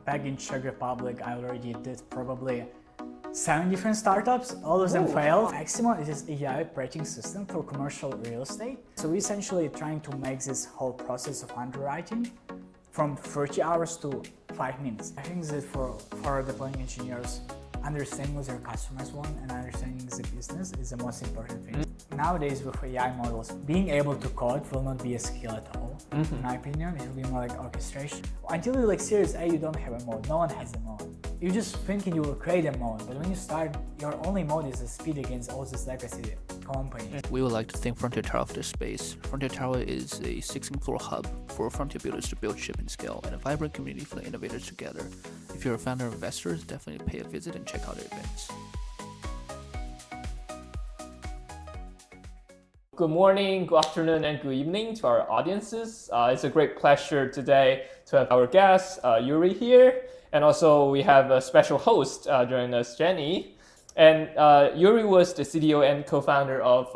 back in Czech Republic, I already did probably 7 different startups. All of them failed. Aximon is this AI operating system for commercial real estate. So we're essentially trying to make this whole process of underwriting from 30 hours to 5 minutes. I think that for deploying engineers, understanding what their customers want and understanding the business is the most important thing. Nowadays with AI models, being able to code will not be a skill at all. In my opinion, it will be more like orchestration. Until you're like Series A, you don't have a mode. No one has a mode. You're just thinking you will create a mode, but when you start, your only mode is the speed against all this legacy companies. We would like to thank Frontier Tower for this space. Frontier Tower is a 16-floor hub for Frontier builders to build, ship, and scale, and a vibrant community for the innovators together. If you're a founder or investor, definitely pay a visit and check out their events. Good morning, good afternoon, and good evening to our audiences. It's a great pleasure today to have our guest, Yurii, here. And also we have a special host joining us, Jenny. And Yurii was the CTO and co-founder of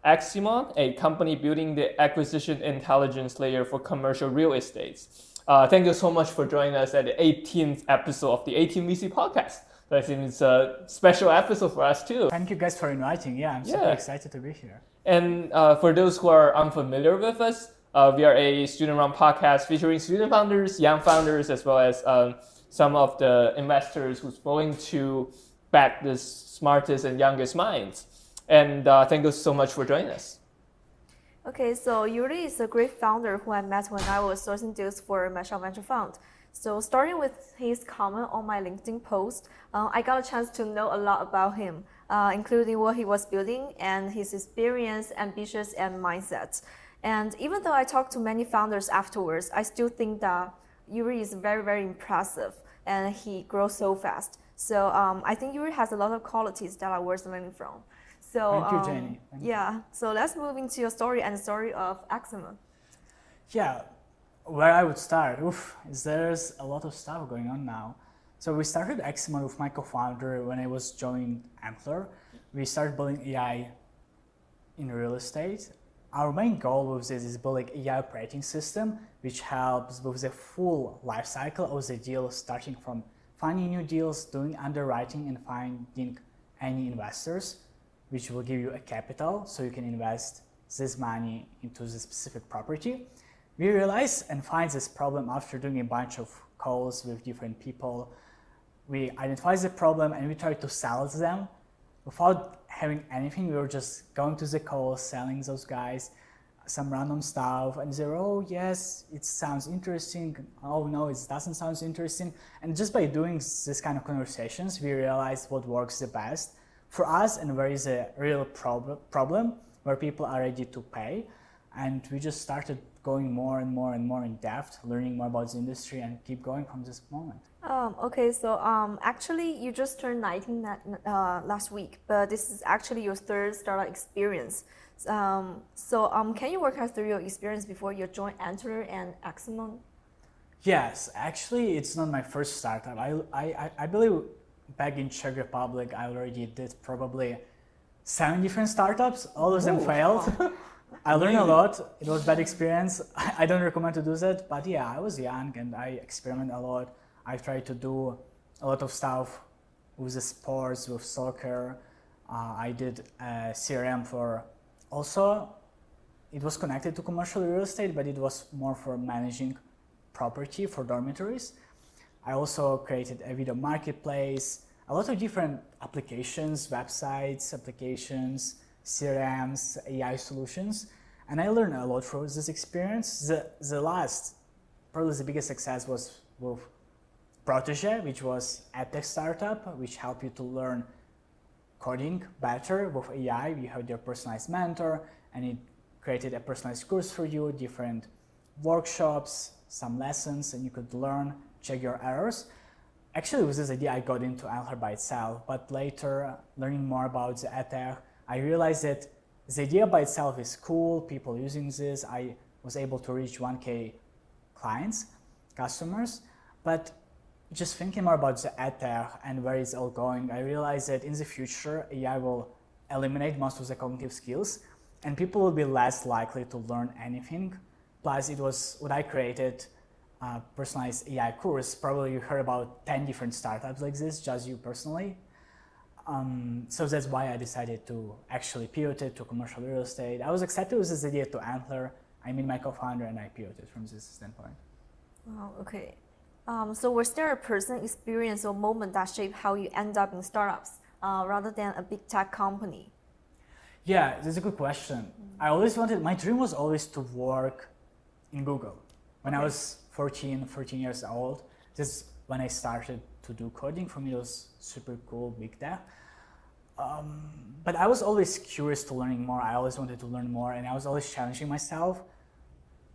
Aximon, a company building the acquisition intelligence layer for commercial real estate. Thank you so much for joining us at the 18th episode of the 18 VC podcast. So I think it's a special episode for us too. Thank you guys for inviting. Yeah, I'm super excited to be here. And for those who are unfamiliar with us, we are a student-run podcast featuring student founders, young founders, as well as some of the investors who's willing to back the smartest and youngest minds. And thank you so much for joining us. Okay, so Yurii is a great founder who I met when I was sourcing deals for my shop venture fund. So starting with his comment on my LinkedIn post, I got a chance to know a lot about him, including what he was building and his experience, ambitions, and mindset. And even though I talked to many founders afterwards, I still think that Yurii is very, very impressive and he grows so fast. So I think Yurii has a lot of qualities that are worth learning from. So, Thank you, Jenny. Yeah, so let's move into your story and the story of Aximon. Yeah, where I would start, there's a lot of stuff going on now. So we started Aximon with my co-founder when I was joining Antler. We started building AI in real estate. Our main goal with this is building an AI operating system, which helps with the full life cycle of the deal, starting from finding new deals, doing underwriting, and finding any investors, which will give you a capital so you can invest this money into the specific property. We realized and find this problem after doing a bunch of calls with different people. We identified the problem and we tried to sell them without having anything. We were just going to the calls, selling those guys some random stuff, and they were, oh yes, it sounds interesting. Oh no, it doesn't sound interesting. And just by doing this kind of conversations, we realized what works the best for us and where is a real problem where people are ready to pay. And we just started going more and more and more in depth, learning more about the industry, and keep going from this moment. Okay, so actually you just turned 19 last week, but this is actually your third startup experience. Can you walk us through your experience before you joined Antler and Aximon? Yes, actually it's not my first startup. I believe back in Czech Republic, I already did probably 7 different startups. All of them failed. I learned a lot. It was a bad experience. I don't recommend to do that, but yeah, I was young and I experimented a lot. I tried to do a lot of stuff with the sports, with soccer. I did a CRM for, also it was connected to commercial real estate, but it was more for managing property for dormitories. I also created a video marketplace, a lot of different applications, websites, applications, CRMs, AI solutions, and I learned a lot from this experience. The last, probably the biggest success was with Protege, which was edtech startup, which helped you to learn coding better with AI. You have your personalized mentor, and it created a personalized course for you, different workshops, some lessons, and you could learn, check your errors. Actually, with this idea, I got into Antler by itself, but later, learning more about the edtech, I realized that the idea by itself is cool, people using this. I was able to reach 1K clients, customers, but just thinking more about the edtech and where it's all going, I realized that in the future, AI will eliminate most of the cognitive skills and people will be less likely to learn anything. Plus, it was what I created personalized AI course, probably you heard about 10 different startups like this, just you personally. So that's why I decided to actually pivot it to commercial real estate. I was accepted with this idea to Antler. I meet my co-founder and I pivoted from this standpoint. Oh, okay. So was there a personal experience or moment that shaped how you end up in startups rather than a big tech company? Yeah, that's a good question. I always wanted, my dream was always to work in Google. When I was 14 years old, this is when I started to do coding. For me, it was super cool, big tech. But I was always curious to learning more. I always wanted to learn more, and I was always challenging myself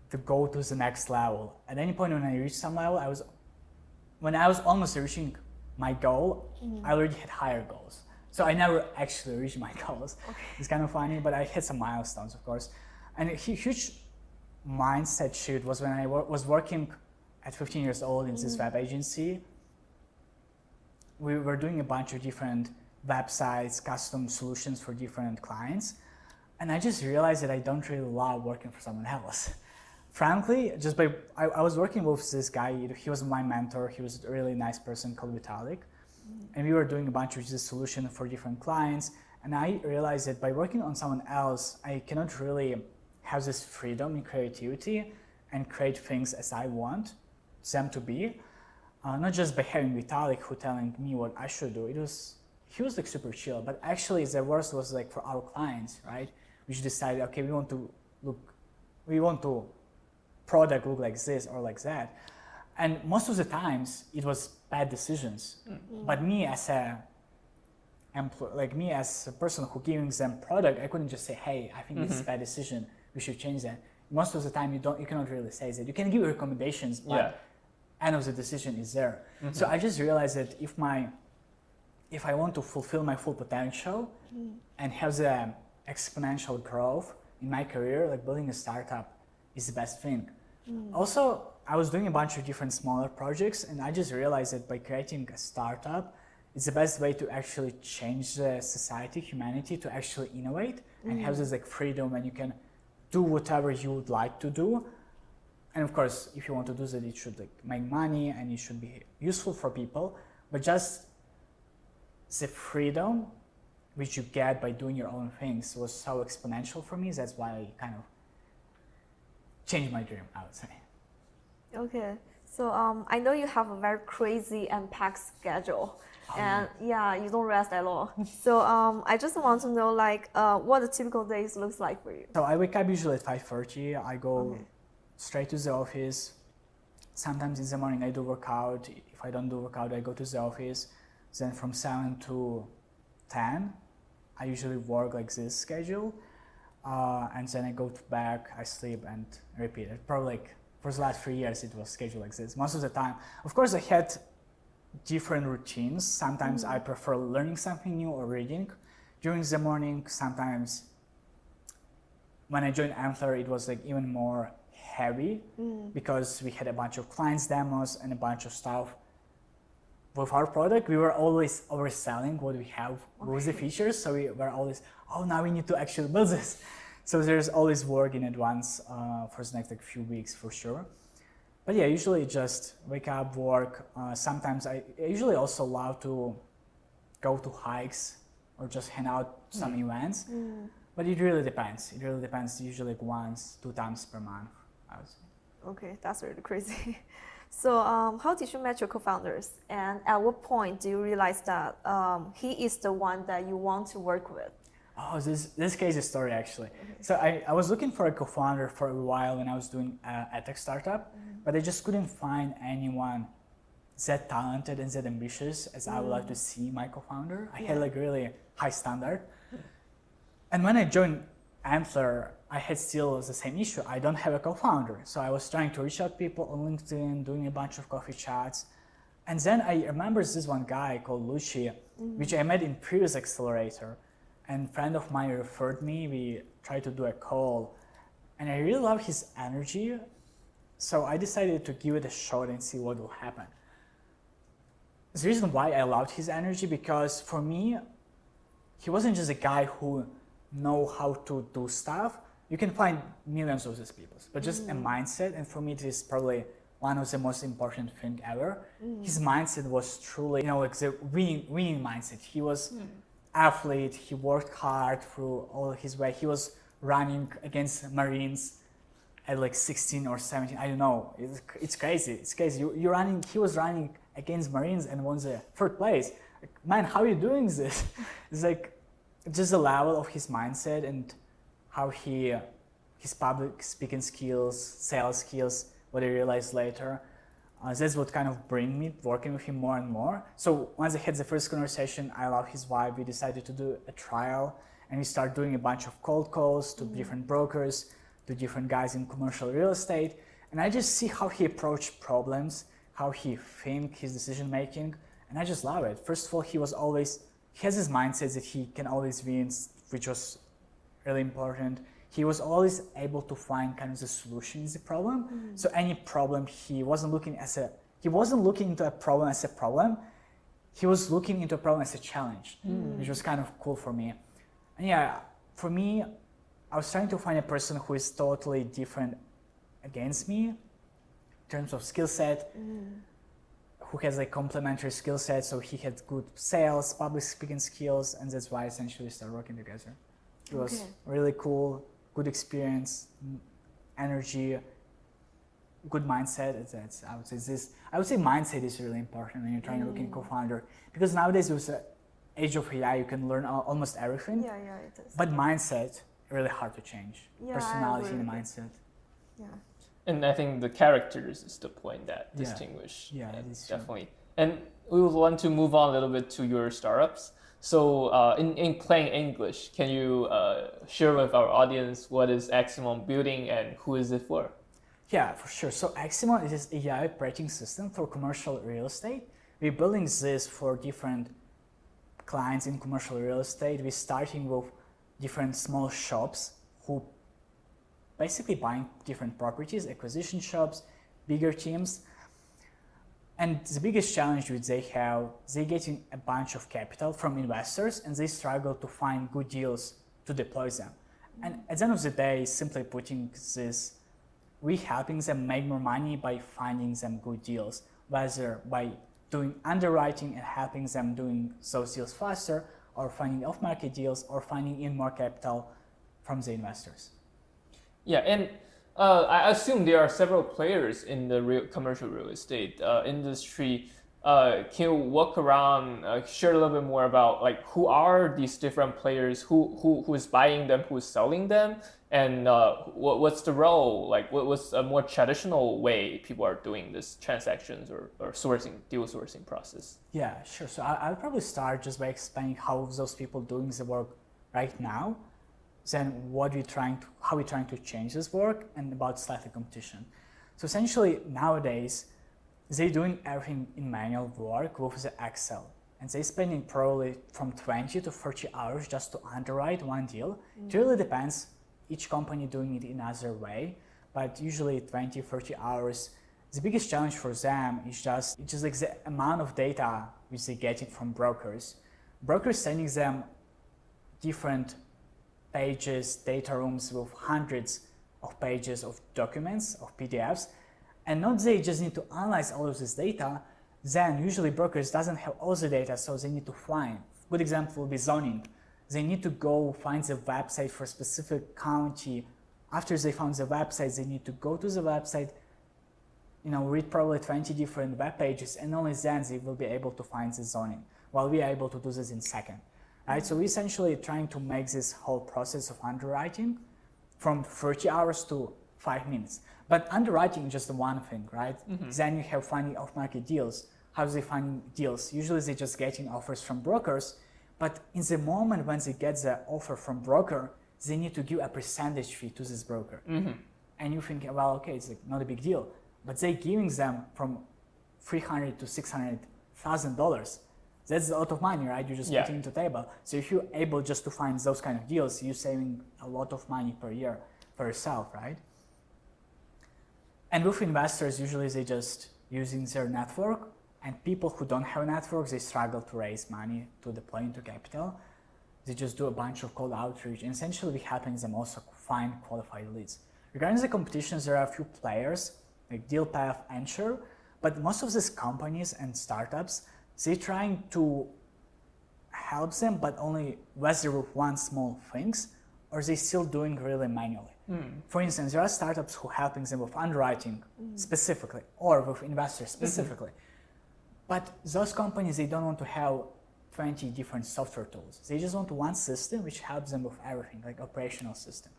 to go to the next level. At any point when I reached some level, when I was almost reaching my goal, I already had higher goals. So I never actually reached my goals. Okay. It's kind of funny, but I hit some milestones, of course. And a huge mindset shift was when I was working at 15 years old in this web agency. We were doing a bunch of different websites, custom solutions for different clients. And I just realized that I don't really love working for someone else. Frankly, I was working with this guy. He was my mentor. He was a really nice person called Vitalik. And we were doing a bunch of this solution for different clients. And I realized that by working on someone else, I cannot really have this freedom in creativity and create things as I want them to be. Not just by having Vitalik who telling me what I should do. He was like super chill, but actually the worst was like for our clients, right? We should decide, okay, we want to product look like this or like that. And most of the times it was bad decisions. But me as a person who giving them product, I couldn't just say, hey, I think this is a bad decision. We should change that. Most of the time you cannot really say that. You can give recommendations, but end of the decision is there. So I just realized that if I want to fulfill my full potential and have the exponential growth in my career, like building a startup is the best thing. Also, I was doing a bunch of different smaller projects, and I just realized that by creating a startup, it's the best way to actually change the society, humanity, to actually innovate and have this like freedom and you can do whatever you would like to do. And of course, if you want to do that, it should like make money and it should be useful for people. But just the freedom which you get by doing your own things was so exponential for me. That's why I kind of changed my dream, I would say. Okay, so I know you have a very crazy and packed schedule, you don't rest at all. So I just want to know what the typical days looks like for you. So I wake up usually at 5:30. I go straight to the office. Sometimes in the morning I do workout. If I don't do workout, I go to the office. Then from 7 to 10, I usually work like this schedule. And then I go back, I sleep and repeat it. Probably like for the last 3 years, it was scheduled like this. Most of the time, of course, I had different routines. Sometimes I prefer learning something new or reading during the morning. Sometimes when I joined Antler, it was like even more heavy because we had a bunch of clients demos and a bunch of stuff. With our product, we were always overselling what we have with the features. So we were always, now we need to actually build this. So there's always work in advance for the next few weeks for sure. But yeah, usually just wake up, work. Sometimes I usually also love to go to hikes or just hang out some events. But it really depends. It really depends. Usually like 1-2 times per month, I would say. Okay, that's really crazy. So how did you meet your co-founders? And at what point do you realize that he is the one that you want to work with? Oh, this crazy story actually. So I was looking for a co-founder for a while when I was doing an edtech startup, but I just couldn't find anyone that talented and that ambitious as I would like to see my co-founder. I had like really high standard. And when I joined Antler, I had still the same issue. I don't have a co-founder. So I was trying to reach out to people on LinkedIn, doing a bunch of coffee chats. And then I remember this one guy called Yurii, which I met in previous accelerator. And a friend of mine referred me. We tried to do a call. And I really love his energy. So I decided to give it a shot and see what will happen. The reason why I loved his energy, because for me, he wasn't just a guy who know how to do stuff. You can find millions of these people, but just a mindset. And for me, it is probably one of the most important thing ever. His mindset was truly, like the winning mindset. He was athlete. He worked hard through all his way. He was running against Marines at like 16 or 17. I don't know. It's crazy. It's crazy. You're running. He was running against Marines and won the third place. Like, man, how are you doing this? It's like just the level of his mindset and how his public speaking skills, sales skills, what I realized later. That's what kind of bring me working with him more and more. So once I had the first conversation, I love his vibe. We decided to do a trial and we started doing a bunch of cold calls to different brokers, to different guys in commercial real estate. And I just see how he approached problems, how he think, his decision making, and I just love it. First of all, he has this mindset that he can always win, which was really important. He was always able to find kind of the solution to the problem. So any problem, he wasn't looking into a problem as a problem. He was looking into a problem as a challenge, which was kind of cool for me. And yeah, for me, I was trying to find a person who is totally different against me in terms of skill set, who has like complementary skill set. So he had good sales, public speaking skills, and that's why essentially we started working together. It was really cool, good experience, energy, good mindset. I would say mindset is really important when you're trying to look in co-founder, because nowadays with the age of AI, you can learn almost everything. Yeah, it is. But mindset, really hard to change. Yeah, Personality and mindset. Yeah. And I think the characters is the point that distinguish. Yeah, it is definitely. And we would want to move on a little bit to your startups. So in plain English, can you share with our audience what is Aximon building and who is it for? Yeah, for sure. So Aximon is an AI operating system for commercial real estate. We're building this for different clients in commercial real estate. We're starting with different small shops who basically buying different properties, acquisition shops, bigger teams. And the biggest challenge which they have, they're getting a bunch of capital from investors and they struggle to find good deals to deploy them. And at the end of the day, simply putting this, we helping them make more money by finding them good deals, whether by doing underwriting and helping them doing those deals faster, or finding off-market deals, or finding in more capital from the investors. Yeah, and I assume there are several players in the commercial real estate industry. Can you walk around, share a little bit more about like who are these different players, who is buying them, who is selling them, and what's the role? Like what's a more traditional way people are doing this transactions or deal sourcing process? Yeah, sure. So I'll probably start just by explaining how those people doing the work right now, then how we're trying to change this work, and about slightly competition. So essentially nowadays, they're doing everything in manual work with the Excel, and they're spending probably from 20 to 30 hours just to underwrite one deal. It really depends, each company doing it in another way, but usually 20, 30 hours. The biggest challenge for them is just like the amount of data which they're getting from brokers. Brokers sending them different pages, data rooms with hundreds of pages of documents, of PDFs, and not they just need to analyze all of this data, then usually brokers doesn't have all the data, so they need to find. Good example would be zoning. They need to go find the website for a specific county. After they found the website, they need to go to the website, read probably 20 different web pages, and only then they will be able to find the zoning, while we are able to do this in seconds. Right? So we're essentially trying to make this whole process of underwriting from 30 hours to 5 minutes. But underwriting is just one thing, right? Then you have finding off-market deals. How do they find deals? Usually they're just getting offers from brokers, but in the moment when they get the offer from broker, they need to give a percentage fee to this broker. And you think, well, okay, it's like not a big deal, but they're giving them from $300,000 to $600,000. That's a lot of money, right? You're just putting into the table. So if you're able just to find those kind of deals, you're saving a lot of money per year for yourself, right? And with investors, usually they just using their network, and people who don't have a network, they struggle to raise money to deploy into capital. They just do a bunch of cold outreach, and essentially we're helping them also find qualified leads. Regarding the competitions, there are a few players like DealPath, Antler, but most of these companies and startups, they're trying to help them, but only whether with one small things, or they still doing really manually. For instance, there are startups who helping them with underwriting specifically, or with investors specifically. But those companies, they don't want to have 20 different software tools. They just want one system which helps them with everything, like operational system.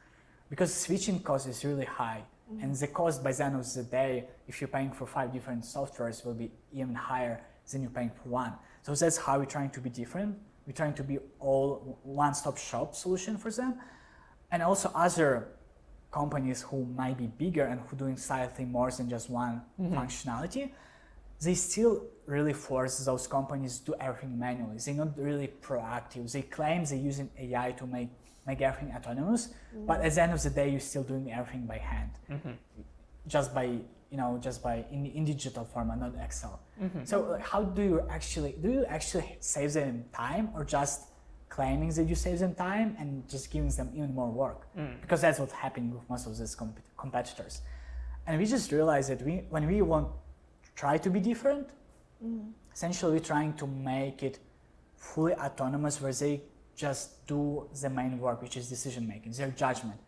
Because switching cost is really high. And the cost by the end of the day, if you're paying for 5 different softwares, will be even higher than you're paying for one. So that's how we're trying to be different. We're trying to be all one-stop shop solution for them. And also other companies who might be bigger and who doing slightly more than just one functionality, they still really force those companies to do everything manually. They're not really proactive. They claim they're using AI to make everything autonomous, but at the end of the day, you're still doing everything by hand, just by in digital format, not Excel. So like, how do you actually save them time, or just claiming that you save them time and just giving them even more work? Because that's what's happening with most of these competitors. And we just realized that when we want try to be different, essentially we're trying to make it fully autonomous, where they just do the main work, which is decision making, their judgment.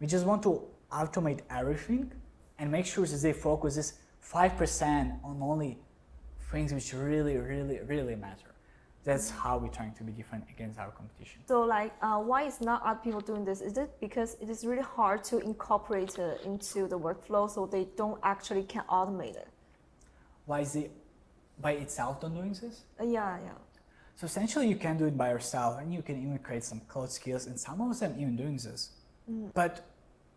We just want to automate everything and make sure that they focus this 5% on only things which really, really, really matter. That's how we're trying to be different against our competition. So like, why is not other people doing this? Is it because it is really hard to incorporate it into the workflow, so they don't actually can automate it? Why is it by itself not doing this? Yeah. So essentially you can do it by yourself, and you can even create some code skills, and some of them even doing this. But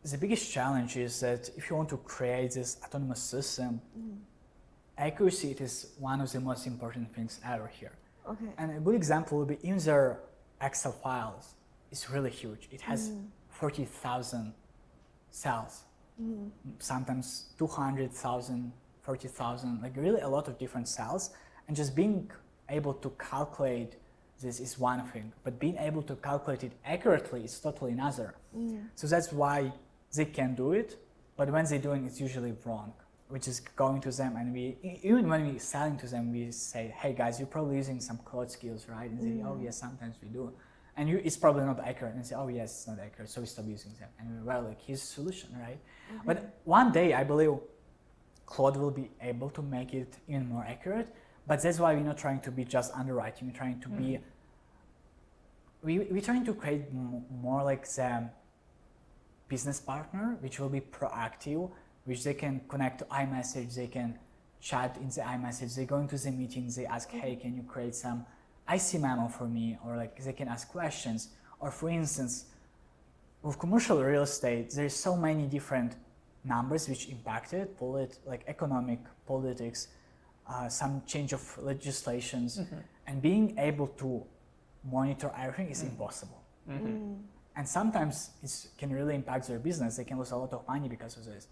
the biggest challenge is that if you want to create this autonomous system, accuracy is one of the most important things ever here. Okay. And a good example would be in their Excel files. It's really huge. It has 40,000 cells, sometimes 200,000, 40,000, like really a lot of different cells. And just being able to calculate this is one thing, but being able to calculate it accurately is totally another. So that's why they can do it, but when they're doing it, it's usually wrong. Which is going to them, and even when we're selling to them, we say, hey guys, you're probably using some code skills, right? And they say, oh yes, sometimes we do. And it's probably not accurate. And say, oh yes, it's not accurate, so we stop using them. And we're, well, like, here's a solution, right? But one day, I believe Claude will be able to make it even more accurate. But that's why we're not trying to be just underwriting. We're trying to be, we're trying to create more like the business partner, which will be proactive, which they can connect to iMessage, they can chat in the iMessage, they go into the meetings, they ask, hey, can you create some IC memo for me? Or like they can ask questions. Or for instance, with commercial real estate, there's so many different numbers which impact it, like economic, politics, some change of legislations, and being able to monitor everything is impossible. And sometimes it can really impact their business. They can lose a lot of money because of this.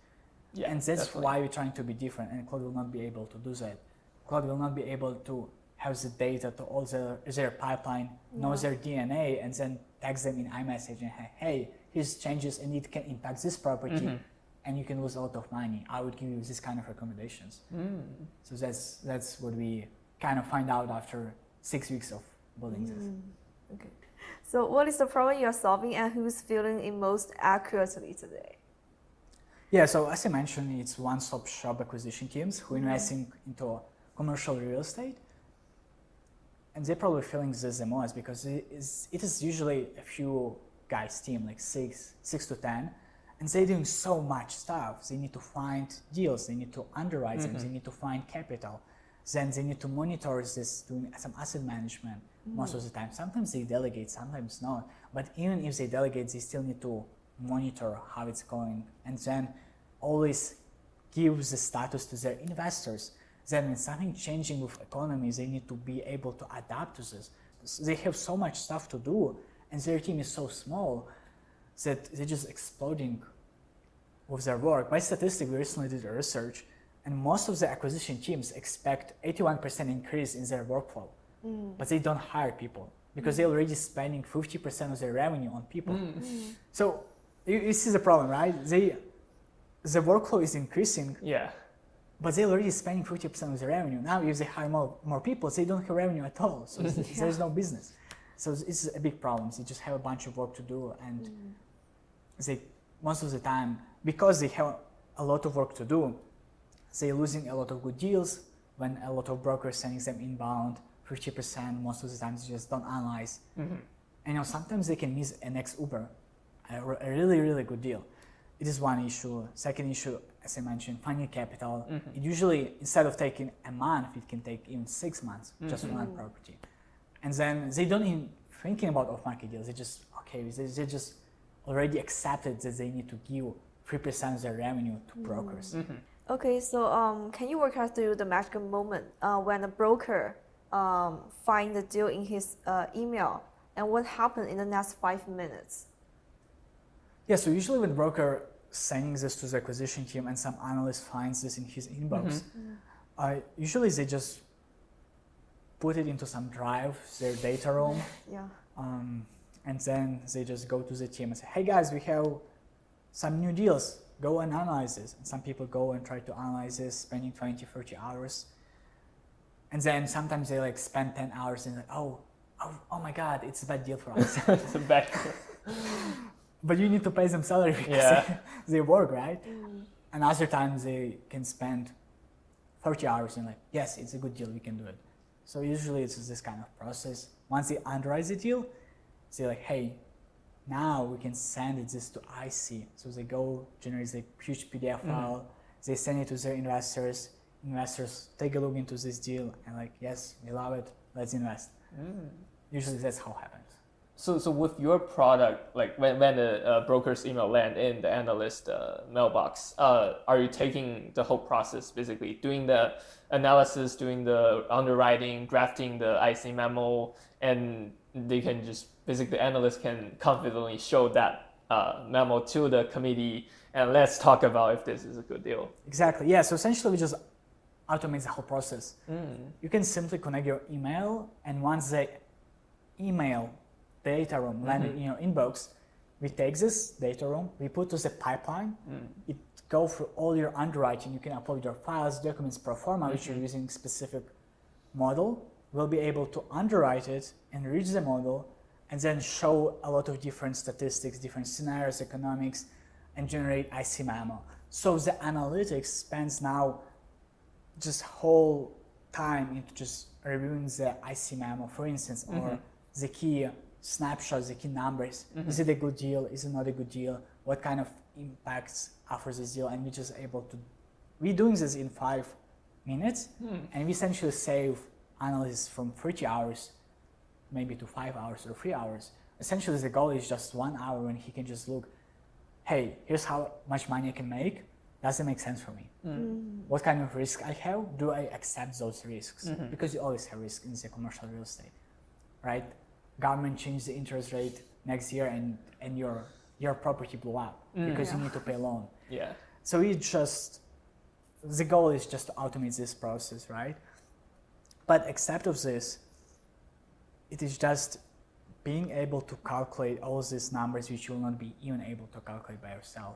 Yeah, and that's why we're trying to be different, and Claude will not be able to do that. Claude will not be able to have the data to all their pipeline, know their DNA, and then text them in iMessage and hey, here's changes and it can impact this property, and you can lose a lot of money. I would give you this kind of recommendations. So that's what we kind of find out after 6 weeks of building this. Okay. So what is the problem you're solving, and who's feeling it most accurately today? Yeah, so as I mentioned, it's one-stop shop acquisition teams who are investing into commercial real estate. And they're probably feeling this the most because it is usually a few guys team, like six to 10, and they're doing so much stuff. They need to find deals, they need to underwrite them, they need to find capital. Then they need to monitor this, doing some asset management most of the time. Sometimes they delegate, sometimes not. But even if they delegate, they still need to monitor how it's going, and then always give the status to their investors. Then when something changing with economy, they need to be able to adapt to this. They have so much stuff to do, and their team is so small that they're just exploding with their work. By statistic, we recently did a research, and most of the acquisition teams expect 81% increase in their workflow, but they don't hire people because they're already spending 50% of their revenue on people. So you see the problem, right? the workload is increasing, Yeah. but they're already spending 50% of the revenue. Now, if they hire more people, they don't have revenue at all. So there's no business. So it's a big problem. They just have a bunch of work to do, and they most of the time, because they have a lot of work to do, they're losing a lot of good deals when a lot of brokers sending them inbound 50%. Most of the time, they just don't analyze. And sometimes they can miss an next Uber, a really, really good deal. It is one issue. Second issue, as I mentioned, finding capital. It usually, instead of taking a month, it can take even 6 months, just one property. And then they don't even thinking about off-market deals. They just, they just already accepted that they need to give 3% of their revenue to brokers. Okay, so can you walk us through the magical moment when a broker find the deal in his email, and what happened in the next 5 minutes? Yeah, so usually when broker sending this to the acquisition team and some analyst finds this in his inbox, usually they just put it into some drive, their data room, and then they just go to the team and say, hey guys, we have some new deals, go and analyze this. And some people go and try to analyze this, spending 20, 30 hours. And then sometimes they like spend 10 hours and like, oh my God, it's a bad deal for us. It's a bad deal. But you need to pay them salary because they work, right? And other times they can spend 30 hours and like, yes, it's a good deal, we can do it. So usually it's this kind of process. Once they underwrite the deal, they're like, hey, now we can send this to IC. So they go generate a huge PDF file, they send it to their investors. Investors take a look into this deal and like, yes, we love it, let's invest. Usually that's how it happens. So with your product, like when the broker's email land in the analyst mailbox, are you taking the whole process, basically doing the analysis, doing the underwriting, drafting the IC memo, and they can just basically the analyst can confidently show that memo to the committee, and let's talk about if this is a good deal. Exactly. Yeah. So essentially, we just automate the whole process. You can simply connect your email, and once the email data room landed in your inbox, we take this data room, we put to the pipeline, it go through all your underwriting, you can upload your files, documents, pro forma, which you're using specific model, we'll be able to underwrite it and reach the model and then show a lot of different statistics, different scenarios, economics, and generate IC memo. So the analytics spends now just whole time into just reviewing the IC memo, for instance, or the key snapshots, the key numbers. Is it a good deal? Is it not a good deal? What kind of impacts offers this deal? And we're just able to, we're doing this in 5 minutes, and we essentially save analysis from 30 hours, maybe to 5 hours or 3 hours. Essentially, the goal is just 1 hour when he can just look, hey, here's how much money I can make. Does it make sense for me? What kind of risk I have? Do I accept those risks? Because you always have risk in the commercial real estate, right? Government changed the interest rate next year and your property blew up because you need to pay a loan. Yeah. So the goal is just to automate this process, right? But except of this, it is just being able to calculate all these numbers which you will not be even able to calculate by yourself.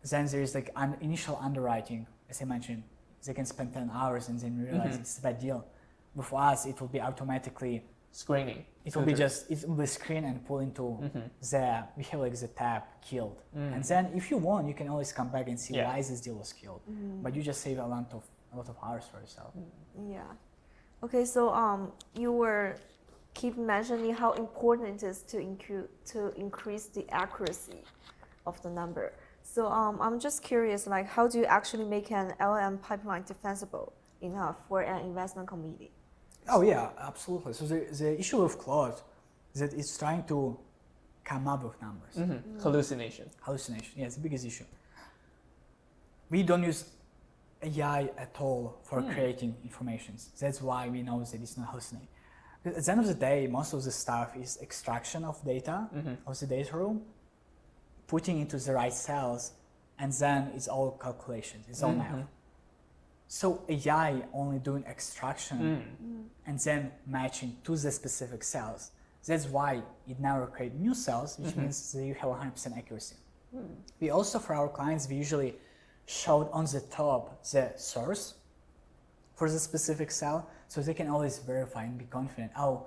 Then there is like an initial underwriting, as I mentioned, they can spend 10 hours and then realize it's a bad deal. With us, it will be automatically screening. It will be just, it will be screen and pull into we have like the tab killed. And then if you want, you can always come back and see why this deal was killed. But you just save a lot of hours for yourself. Yeah. Okay, so you were keep mentioning how important it is to increase the accuracy of the number. So I'm just curious, like how do you actually make an LLM pipeline defensible enough for an investment committee? Oh yeah, absolutely. So the issue with Claude is that it's trying to come up with numbers. Hallucination. Hallucination, yeah, it's the biggest issue. We don't use AI at all for creating information. That's why we know that it's not hallucinating. At the end of the day, most of the stuff is extraction of data, of the data room, putting into the right cells, and then it's all calculations, it's all math. So AI only doing extraction and then matching to the specific cells. That's why it never creates new cells, which means that you have 100% accuracy. We also, for our clients, we usually showed on the top the source for the specific cell, so they can always verify and be confident, oh,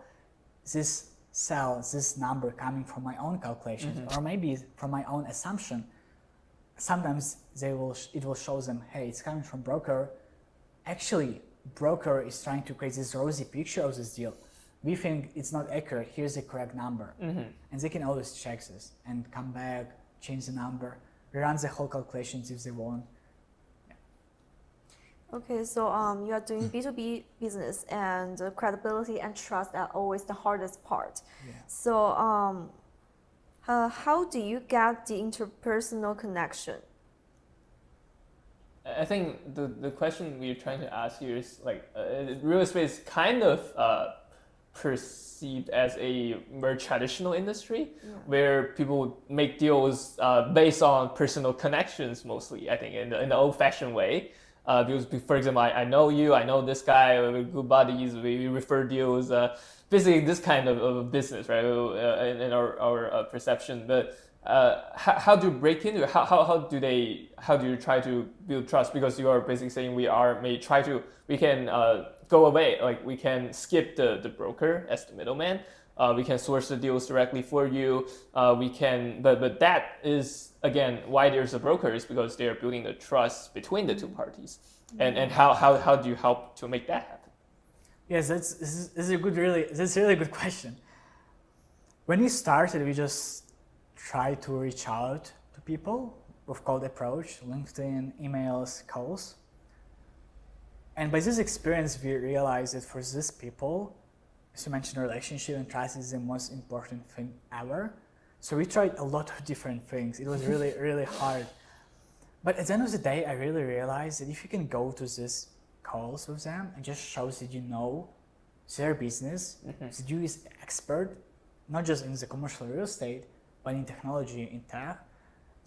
this cell, this number coming from my own calculations, or maybe from my own assumption. Sometimes it will show them, hey, it's coming from broker. Actually, broker is trying to create this rosy picture of this deal. We think it's not accurate, here's the correct number. And they can always check this and come back, change the number, rerun the whole calculations if they want. Okay, so you are doing B2B business, and credibility and trust are always the hardest part. Yeah. So how do you get the interpersonal connection? I think the question we're trying to ask here is like real estate is kind of perceived as a more traditional industry where people make deals based on personal connections mostly, I think, in the old-fashioned way. Because, for example, I know you, I know this guy, we're good buddies, we refer deals, basically this kind of business, right, in our perception. But how do you break into it? How do you try to build trust? Because you are basically saying we can go away, like we can skip the broker as the middleman. We can source the deals directly for you. But that is again why there's a broker, is because they are building the trust between the two parties. And how do you help to make that happen? Yes, this is a really good question. When we started, we just tried to reach out to people with cold approach, LinkedIn, emails, calls. And by this experience, we realized that for these people, as you mentioned, relationship and trust is the most important thing ever. So we tried a lot of different things. It was really, really hard. But at the end of the day, I really realized that if you can go to these calls with them and just shows that you know their business, that you is expert, not just in the commercial real estate, but in technology, in tech,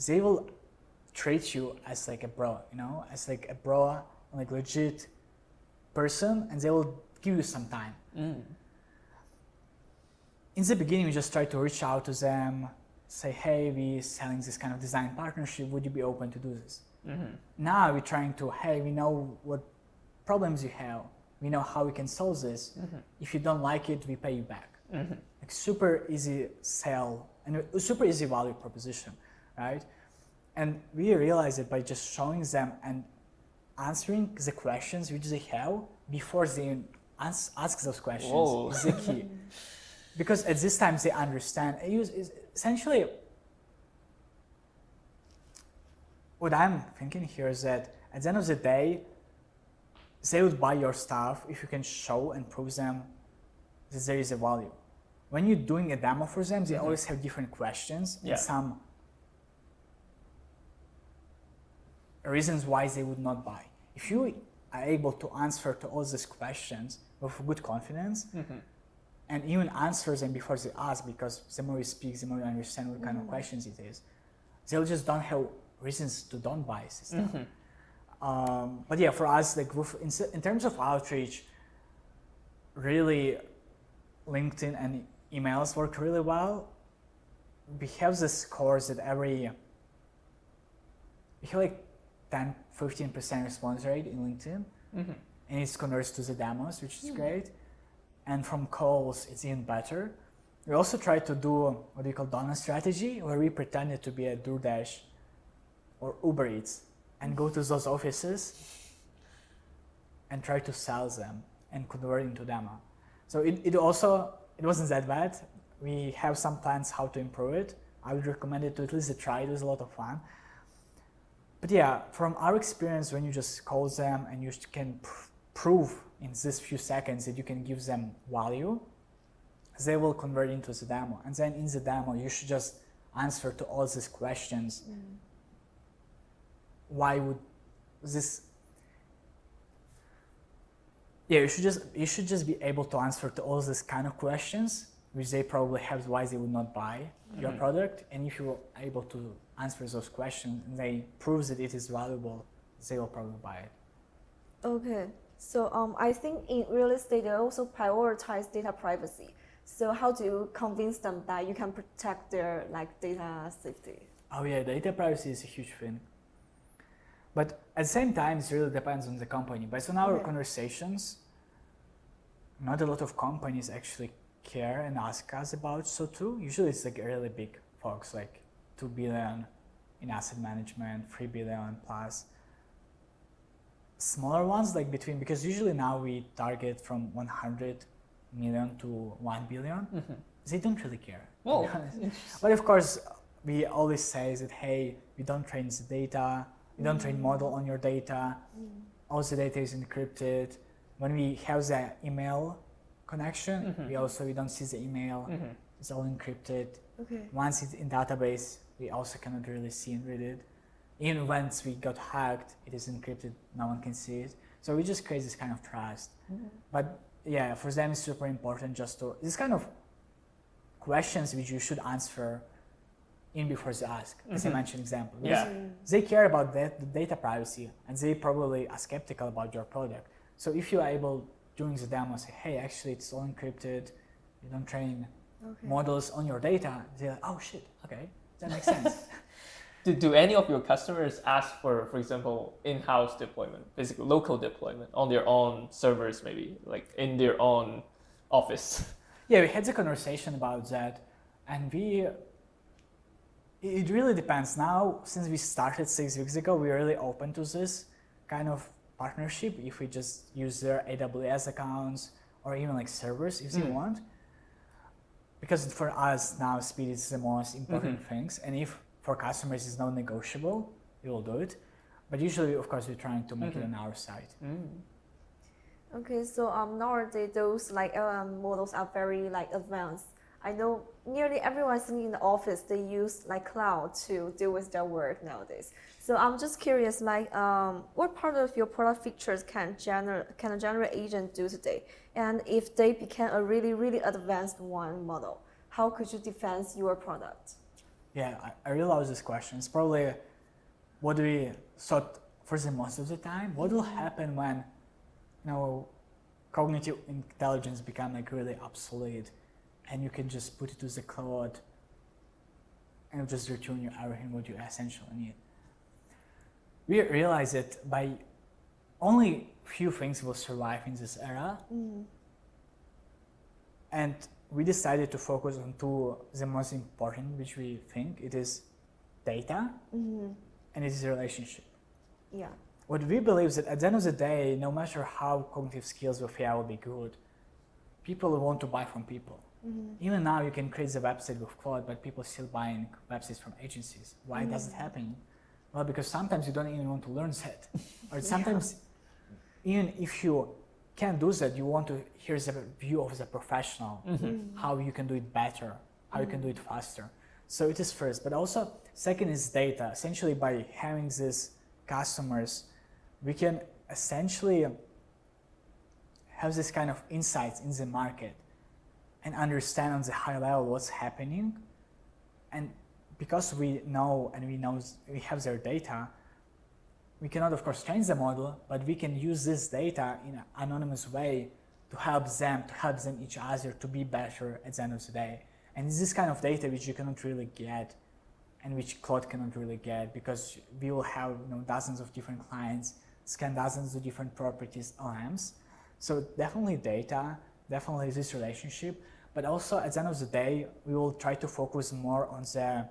they will treat you as like a bro, as like a bro, like legit person, and they will give you some time. In the beginning, we just try to reach out to them, say, hey, we're selling this kind of design partnership, would you be open to do this? Now we're trying to, hey, we know what problems you have, we know how we can solve this. If you don't like it, we pay you back. Like super easy sell and a super easy value proposition, right? And we realized that by just showing them and answering the questions which they have before they ask those questions is the key. Because at this time they understand. Essentially, what I'm thinking here is that at the end of the day, they would buy your stuff if you can show and prove them that there is a value. When you're doing a demo for them, they always have different questions and some reasons why they would not buy. If you are able to answer to all these questions with good confidence, and even answer them before they ask, because the more you speak, the more you understand what kind of questions it is, they'll just don't have reasons to don't buy this stuff. But yeah, for us, like in terms of outreach, really LinkedIn and emails work really well. We have this course that we have like 10-15% response rate in LinkedIn, and it's converts to the demos, which is great. And from calls, it's even better. We also try to do what we call donut strategy, where we pretended to be a DoorDash or Uber Eats and go to those offices and try to sell them and convert into demo. So it wasn't that bad. We have some plans how to improve it. I would recommend it to at least try. It was a lot of fun. But yeah, from our experience, when you just call them and you can prove in this few seconds that you can give them value, they will convert into the demo. And then in the demo, you should just answer to all these questions. Why would this? Yeah, you should just be able to answer to all these kind of questions, which they probably have why they would not buy your product. And if you're able to answer those questions and they prove that it is valuable, they will probably buy it. Okay. So I think in real estate, they also prioritize data privacy. So how do you convince them that you can protect their data safety? Oh yeah, data privacy is a huge thing. But at the same time, it really depends on the company. Based on our Okay. conversations, not a lot of companies actually care and ask us about so too. Usually it's like really big folks, like 2 billion in asset management, 3 billion plus. Smaller ones like between, because usually now we target from 100 million to 1 billion. They don't really care. to Oh, be honest. But of course, we always say that, hey, we don't train the data, we don't train model on your data, all the data is encrypted. When we have the email connection, we don't see the email, it's all encrypted. Okay. Once it's in database, we also cannot really see and read it. Even once we got hacked, it is encrypted, no one can see it. So we just create this kind of trust. But yeah, for them it's super important just to, this kind of questions which you should answer in before they ask, as I mentioned example. Because they care about the data privacy and they probably are skeptical about your product. So if you are able during the demo say, hey, actually it's all encrypted, you don't train models on your data, they're like, oh shit, okay, that makes sense. Do any of your customers ask for example, in-house deployment, basically local deployment on their own servers, maybe like in their own office? Yeah, we had the conversation about that, and it really depends. Now, since we started 6 weeks ago, we're really open to this kind of partnership. If we just use their AWS accounts or even like servers if they want, because for us now speed is the most important things, and if for customers it's not negotiable, we will do it. But usually, of course, we're trying to make it on our side. Okay, so nowadays those like LLM models are very like advanced. I know nearly everyone sitting in the office, they use like cloud to deal with their work nowadays. So I'm just curious, like what part of your product features can a general agent do today? And if they became a really, really advanced one model, how could you defend your product? Yeah, I really love this question. It's probably what we thought for the most of the time. What will happen when, cognitive intelligence become like really obsolete, and you can just put it to the cloud and just return you everything what you essentially need. We realize that by only few things will survive in this era, and we decided to focus on two, the most important, which we think it is data and it is relationship. Yeah. What we believe is that at the end of the day, no matter how cognitive skills with AI will be good, people want to buy from people. Even now you can create the website with Claude, but people still buying websites from agencies. Why does it happen? Well, because sometimes you don't even want to learn that. Or sometimes even if you can't do that, you want to hear the view of the professional, how you can do it better, how you can do it faster. So it is first, but also second is data. Essentially by having these customers, we can essentially have this kind of insights in the market and understand on the high level what's happening. And because we know and we have their data, we cannot of course change the model, but we can use this data in an anonymous way to help them each other to be better at the end of the day. And it's this kind of data which you cannot really get and which Claude cannot really get, because we will have dozens of different clients, scan dozens of different properties, LMs. So definitely data, definitely this relationship, but also at the end of the day, we will try to focus more on the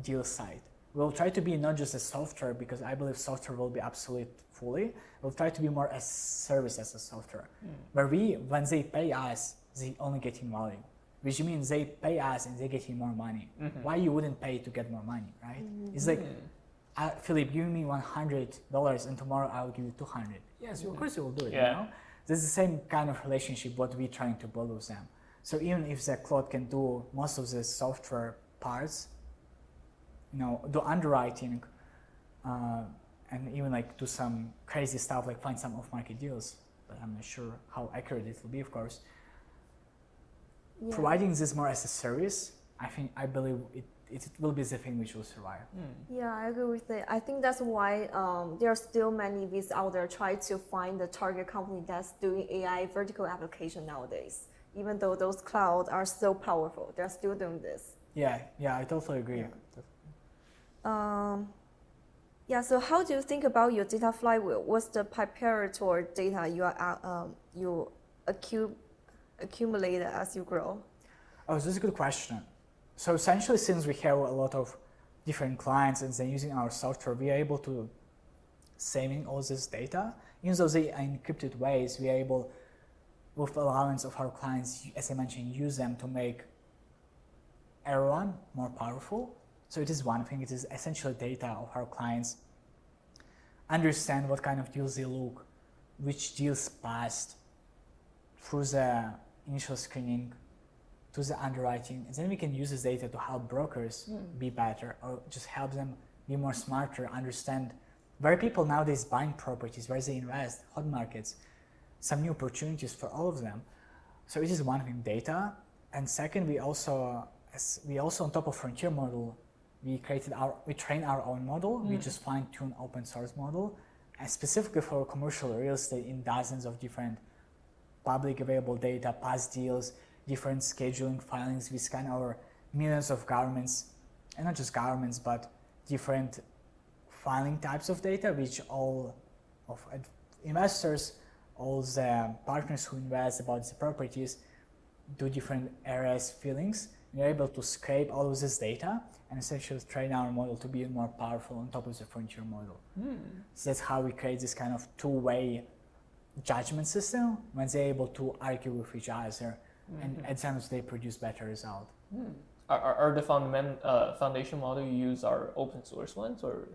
deal side. We'll try to be not just a software, because I believe software will be obsolete fully. We'll try to be more a service as a software, where when they pay us, they only get in value, which means they pay us and they get in more money. Why you wouldn't pay to get more money, right? It's like, Philip, give me $100 and tomorrow I'll give you 200. Yes, of course you will do it. This is the same kind of relationship what we're trying to build with them. So even if the Claude can do most of the software parts, do underwriting, and even like do some crazy stuff like find some off-market deals, but I'm not sure how accurate it will be, of course. Yeah. Providing this more as a service, I believe it will be the thing which will survive. Yeah, I agree with it. I think that's why there are still many VCs out there trying to find the target company that's doing AI vertical application nowadays. Even though those clouds are so powerful, they're still doing this. Yeah, I totally agree. Yeah, so how do you think about your data flywheel? What's the preparatory data you accumulate as you grow? Oh, this is a good question. So essentially, since we have a lot of different clients and then using our software, we are able to saving all this data. Even though they are encrypted ways, we are able, with allowance of our clients, as I mentioned, use them to make everyone more powerful. So it is one thing, it is essentially data of our clients, understand what kind of deals they look, which deals passed through the initial screening to the underwriting, and then we can use this data to help brokers be better or just help them be more smarter, understand where people nowadays buying properties, where they invest, hot markets, some new opportunities for all of them. So it is one thing, data, and second, we also on top of frontier model, we train our own model. We just fine-tune open source model, and specifically for commercial real estate in dozens of different public available data, past deals, different scheduling filings. We scan our millions of governments, and not just governments, but different filing types of data, which all of investors, all the partners who invest about the properties do different areas fillings. We're able to scrape all of this data and essentially train our model to be more powerful on top of the frontier model. So that's how we create this kind of two-way judgment system when they're able to argue with each other, and at times they produce better result. Are the foundation model you use are open source ones, or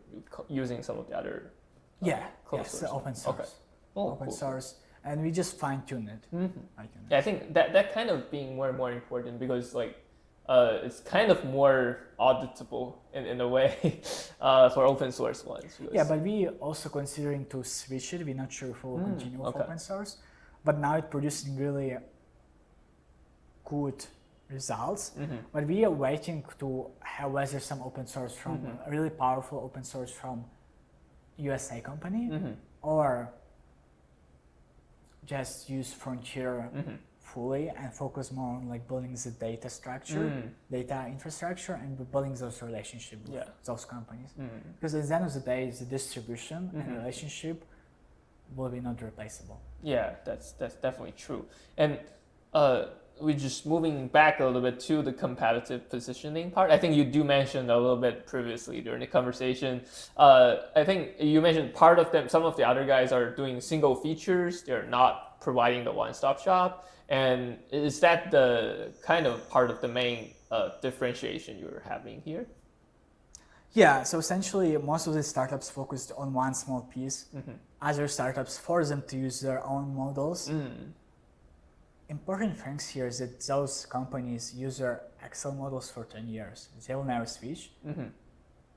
using some of the other? Yes, the open source. Okay. Cool. Source, and we just fine-tune it. Yeah, I think that kind of being more and more important, because like it's kind of more auditable in a way for open source ones. Yeah, but we also considering to switch it. We're not sure if we'll continue with open source, but now it's producing really good results. But we are waiting to have whether some open source from a really powerful open source from USA company, or just use frontier fully and focus more on like building the data structure, data infrastructure, and building those relationships with those companies. Because at the end of the day, the distribution and relationship will be not replaceable. Yeah, that's definitely true. And we're just moving back a little bit to the competitive positioning part. I think you do mention a little bit previously during the conversation. I think you mentioned part of them, some of the other guys are doing single features. They're not providing the one-stop shop. And is that the kind of part of the main differentiation you're having here? Yeah, so essentially most of the startups focused on one small piece. Other startups force them to use their own models. Important things here is that those companies use their Excel models for 10 years. They will never switch.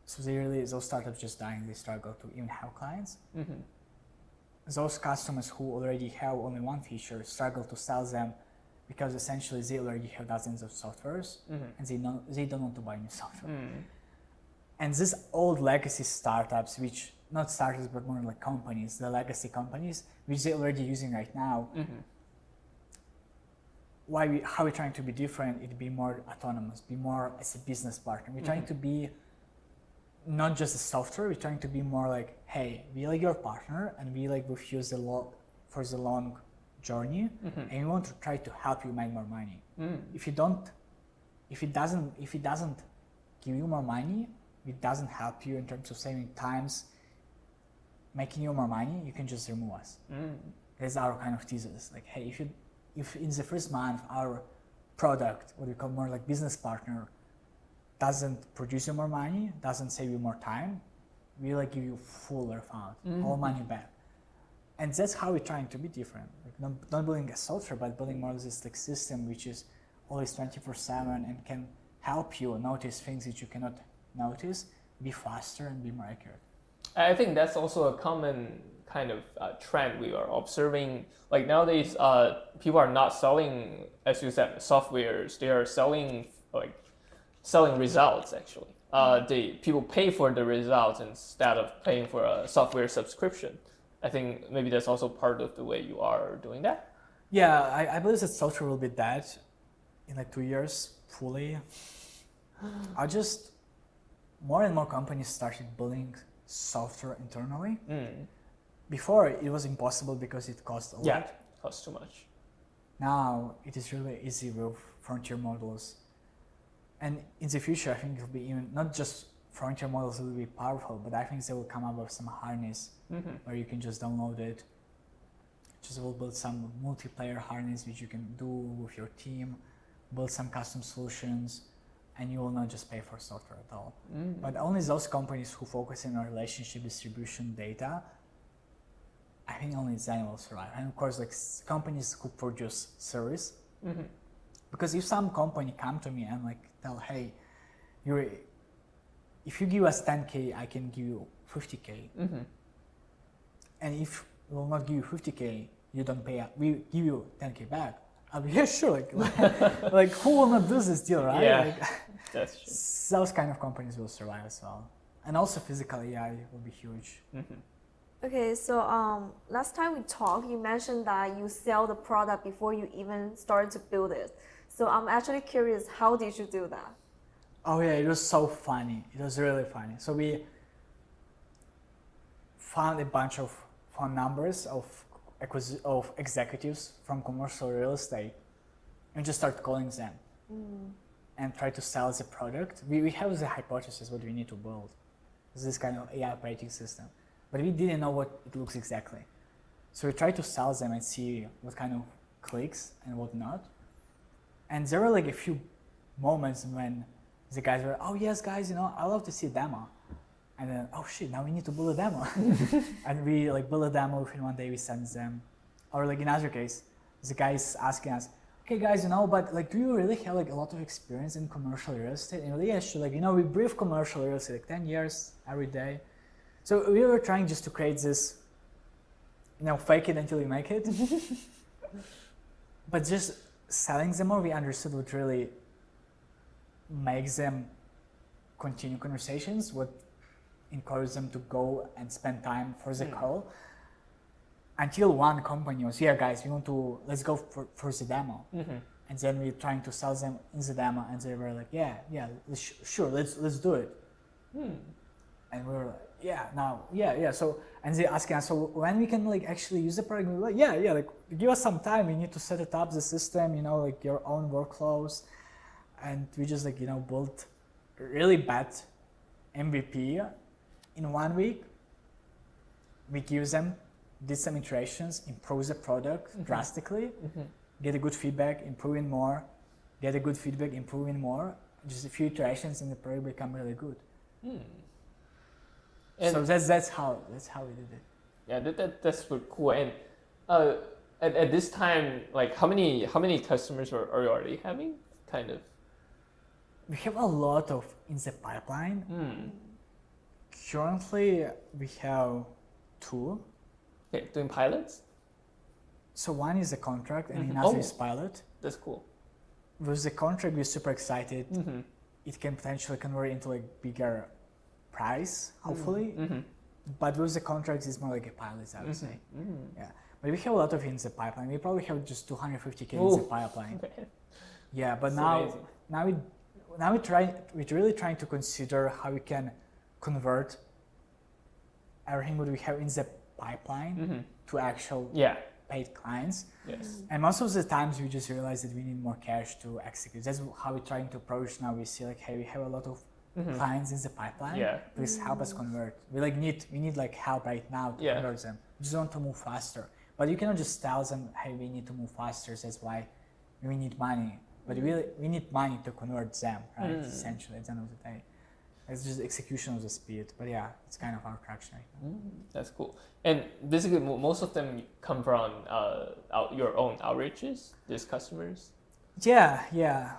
So those startups just dying, they struggle to even have clients. Those customers who already have only one feature struggle to sell them because essentially they already have dozens of softwares and they don't want to buy new software. And these old legacy startups, which not startups but more like companies, the legacy companies, which they're already using right now, how we're trying to be different, it'd be more autonomous, be more as a business partner. We're trying to be not just a software, we're trying to be more like, hey, we like your partner and we like with you for the long journey, and we want to try to help you make more money. If it doesn't give you more money, it doesn't help you in terms of saving times, making you more money, you can just remove us. That's our kind of thesis. Like, hey, if in the first month our product, what we call more like business partner, doesn't produce you more money, doesn't save you more time, we like give you full refund, all money back. And that's how we're trying to be different. Like not building a software, but building more of this like system which is always 24/7 and can help you notice things that you cannot notice, be faster and be more accurate. I think that's also a common kind of trend we are observing. Like nowadays, people are not selling, as you said, softwares. They are selling results actually. People pay for the results instead of paying for a software subscription. I think maybe that's also part of the way you are doing that. Yeah, I believe that software will be dead in like 2 years fully. More and more companies started building software internally. Before it was impossible because it cost a lot. Yeah, costs too much. Now it is really easy with frontier models. And in the future, I think it will be even not just frontier models will be powerful, but I think they will come up with some harness where you can just download it. Just will build some multiplayer harness which you can do with your team, build some custom solutions, and you will not just pay for software at all. But only those companies who focus on relationship distribution data, I think only then will survive. And of course, like companies who produce service. Because if some company come to me and like tell, hey, if you give us 10K, I can give you 50K. And if we will not give you 50K, you don't pay, we give you 10K back. I'll be, yeah, sure. Like who will not do this deal, right? Yeah, like, that's true. those kind of companies will survive as well. And also physical AI will be huge. Okay, so last time we talked, you mentioned that you sell the product before you even started to build it. So I'm actually curious, how did you do that? Oh yeah, it was so funny. It was really funny. So we found a bunch of phone numbers of executives from commercial real estate and just start calling them and try to sell the product. We have the hypothesis what we need to build. This kind of AI operating system. But we didn't know what it looks exactly. So we tried to sell them and see what kind of clicks and what not. And there were like a few moments when the guys were, oh yes guys, I love to see a demo. And then, oh shit, now we need to build a demo. And we like build a demo within one day, we send them. Or like in other case, the guy is asking us, okay guys, but like, do you really have like a lot of experience in commercial real estate? And we're like, yeah, sure, like, we brief commercial real estate, like 10 years every day. So we were trying just to create this, fake it until you make it. But just selling them more, we understood what really makes them continue conversations, what encourages them to go and spend time for the call. Until one company was, yeah guys, let's go for the demo. And then we're trying to sell them in the demo and they were like, yeah, sure, let's do it. And we were like, yeah. So, and they asking us, so when we can like actually use the product? We were like, yeah, like give us some time. We need to set it up, the system, like your own workflows. And we just like, built really bad MVP in 1 week. We give them, did some iterations, improve the product drastically, get a good feedback, improving more, get a good feedback, improving more. Just a few iterations and the product become really good. And so that's how we did it. Yeah, that's pretty cool. And at this time, like how many customers are you already having? Kind of. We have a lot of in the pipeline. Currently, we have 2. Okay, doing pilots. So one is a contract and another is pilot. That's cool. With the contract, we're super excited. It can potentially convert into a bigger price, hopefully. But with the contracts, it's more like a pilot, I would say. Yeah, but we have a lot of in the pipeline. We probably have just 250K in the pipeline. Yeah, but now we're really trying to consider how we can convert everything what we have in the pipeline to actual paid clients. Yes. And most of the times we just realize that we need more cash to execute. That's how we're trying to approach now. We see like, hey, we have a lot of clients in the pipeline. Please help us convert. We need like help right now to convert them. We just want to move faster. But you cannot just tell them, hey, we need to move faster. That's why we need money. But we need money to convert them, right? Essentially, at the end of the day. It's just execution of the speed. But yeah, it's kind of our traction right now. That's cool. And basically, most of them come from your own outreaches, these customers? Yeah.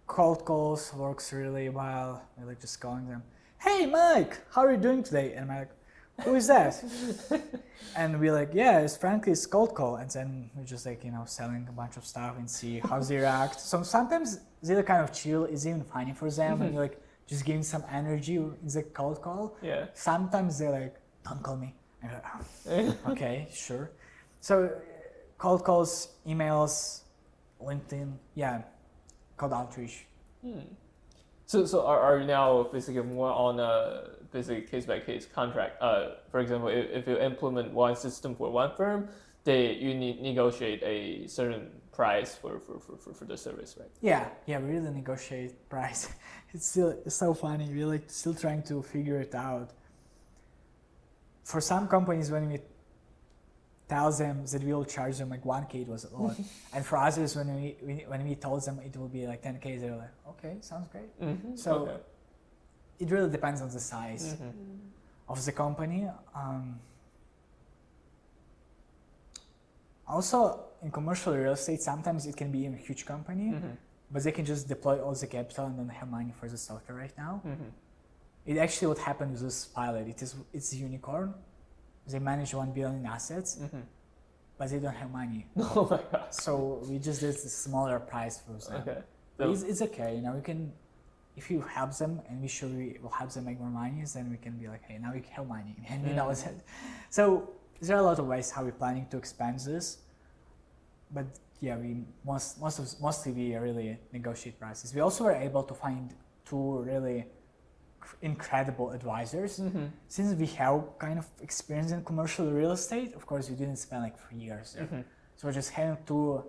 Cold calls works really well. We like just calling them, hey Mike, how are you doing today? And I'm like, who is that? And we're like, yeah, it's cold call. And then we're just like, selling a bunch of stuff and see how they react. So sometimes they're kind of chill, it's even funny for them. And you're like, just giving some energy in the cold call. Yeah. Sometimes they're like, don't call me. And you're like, okay, sure. So cold calls, emails, LinkedIn, cold outreach. So are you now basically more on a basically case by case contract? For example, if you implement one system for one firm, you negotiate a certain price for the service, right? Yeah, we really negotiate price. It's so funny. We're like still trying to figure it out. For some companies, when we tell them that we will charge them like 1K, it was a lot. And for others, when we told them it will be like 10K, they were like, okay, sounds great. So it really depends on the size of the company. Also, in commercial real estate, sometimes it can be in a huge company, but they can just deploy all the capital and don't have money for the software right now. It actually what happened with this pilot. It's a unicorn. They manage 1 billion in assets, but they don't have money. Oh my god! So we just did a smaller price for them. Okay. But it's okay. You know, we can, if you help them and we sure we will help them make more money, then we can be like, hey, now we have money, and we know it. So there are a lot of ways how we're planning to expand this, but yeah, we mostly we really negotiate prices. We also were able to find 2 really incredible advisors. Since we have kind of experience in commercial real estate, of course we didn't spend like 3 years there. So we're just having 2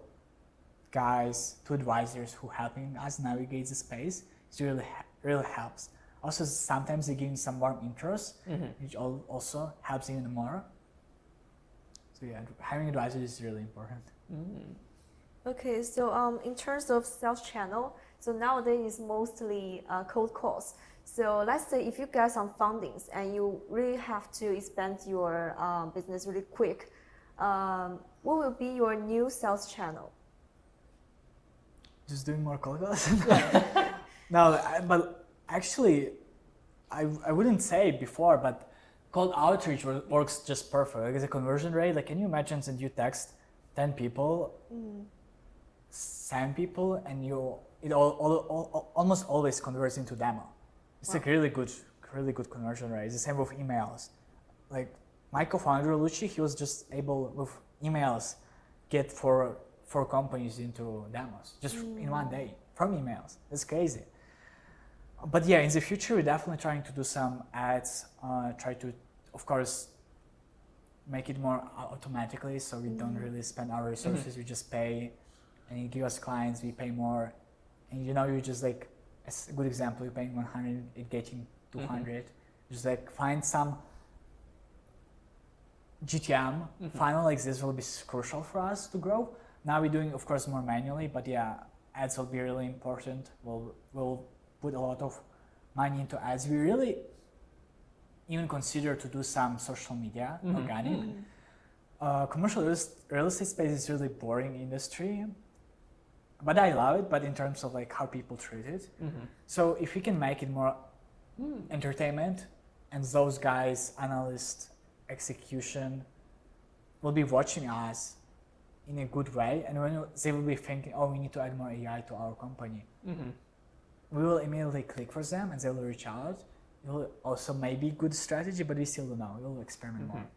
advisors who helping us navigate the space. It really helps. Also sometimes they give me some warm intros, which also helps even more. So yeah, having advisors is really important. Okay, so in terms of sales channel, so nowadays it's mostly cold calls. So let's say if you get some fundings and you really have to expand your business really quick, what will be your new sales channel? Just doing more cold calls? No, but actually, I wouldn't say it before, but cold outreach works just perfect. Like the conversion rate, like can you imagine that you text 10 people, 7 people, and it almost always converts into demo. It's like really good conversion rate. It's the same with emails. Like my co-founder Luci, he was just able with emails get 4 companies into demos just in 1 day from emails. It's crazy. But yeah, in the future we're definitely trying to do some ads. Try to, of course, make it more automatically, so we don't really spend our resources. We just pay, and you give us clients, we pay more, and you just like. As a good example, you're paying 100, it getting 200. Just like find some GTM funnel like this will be crucial for us to grow. Now we're doing, of course, more manually, but yeah, ads will be really important. We'll put a lot of money into ads. We really even consider to do some social media, organic. Commercial real estate space is really boring industry. But I love it, but in terms of like how people treat it. So if we can make it more entertainment, and those guys, analysts, execution, will be watching us in a good way, and when they will be thinking, oh, we need to add more AI to our company, we will immediately click for them and they will reach out. It will also maybe good strategy, but we still don't know. We will experiment more.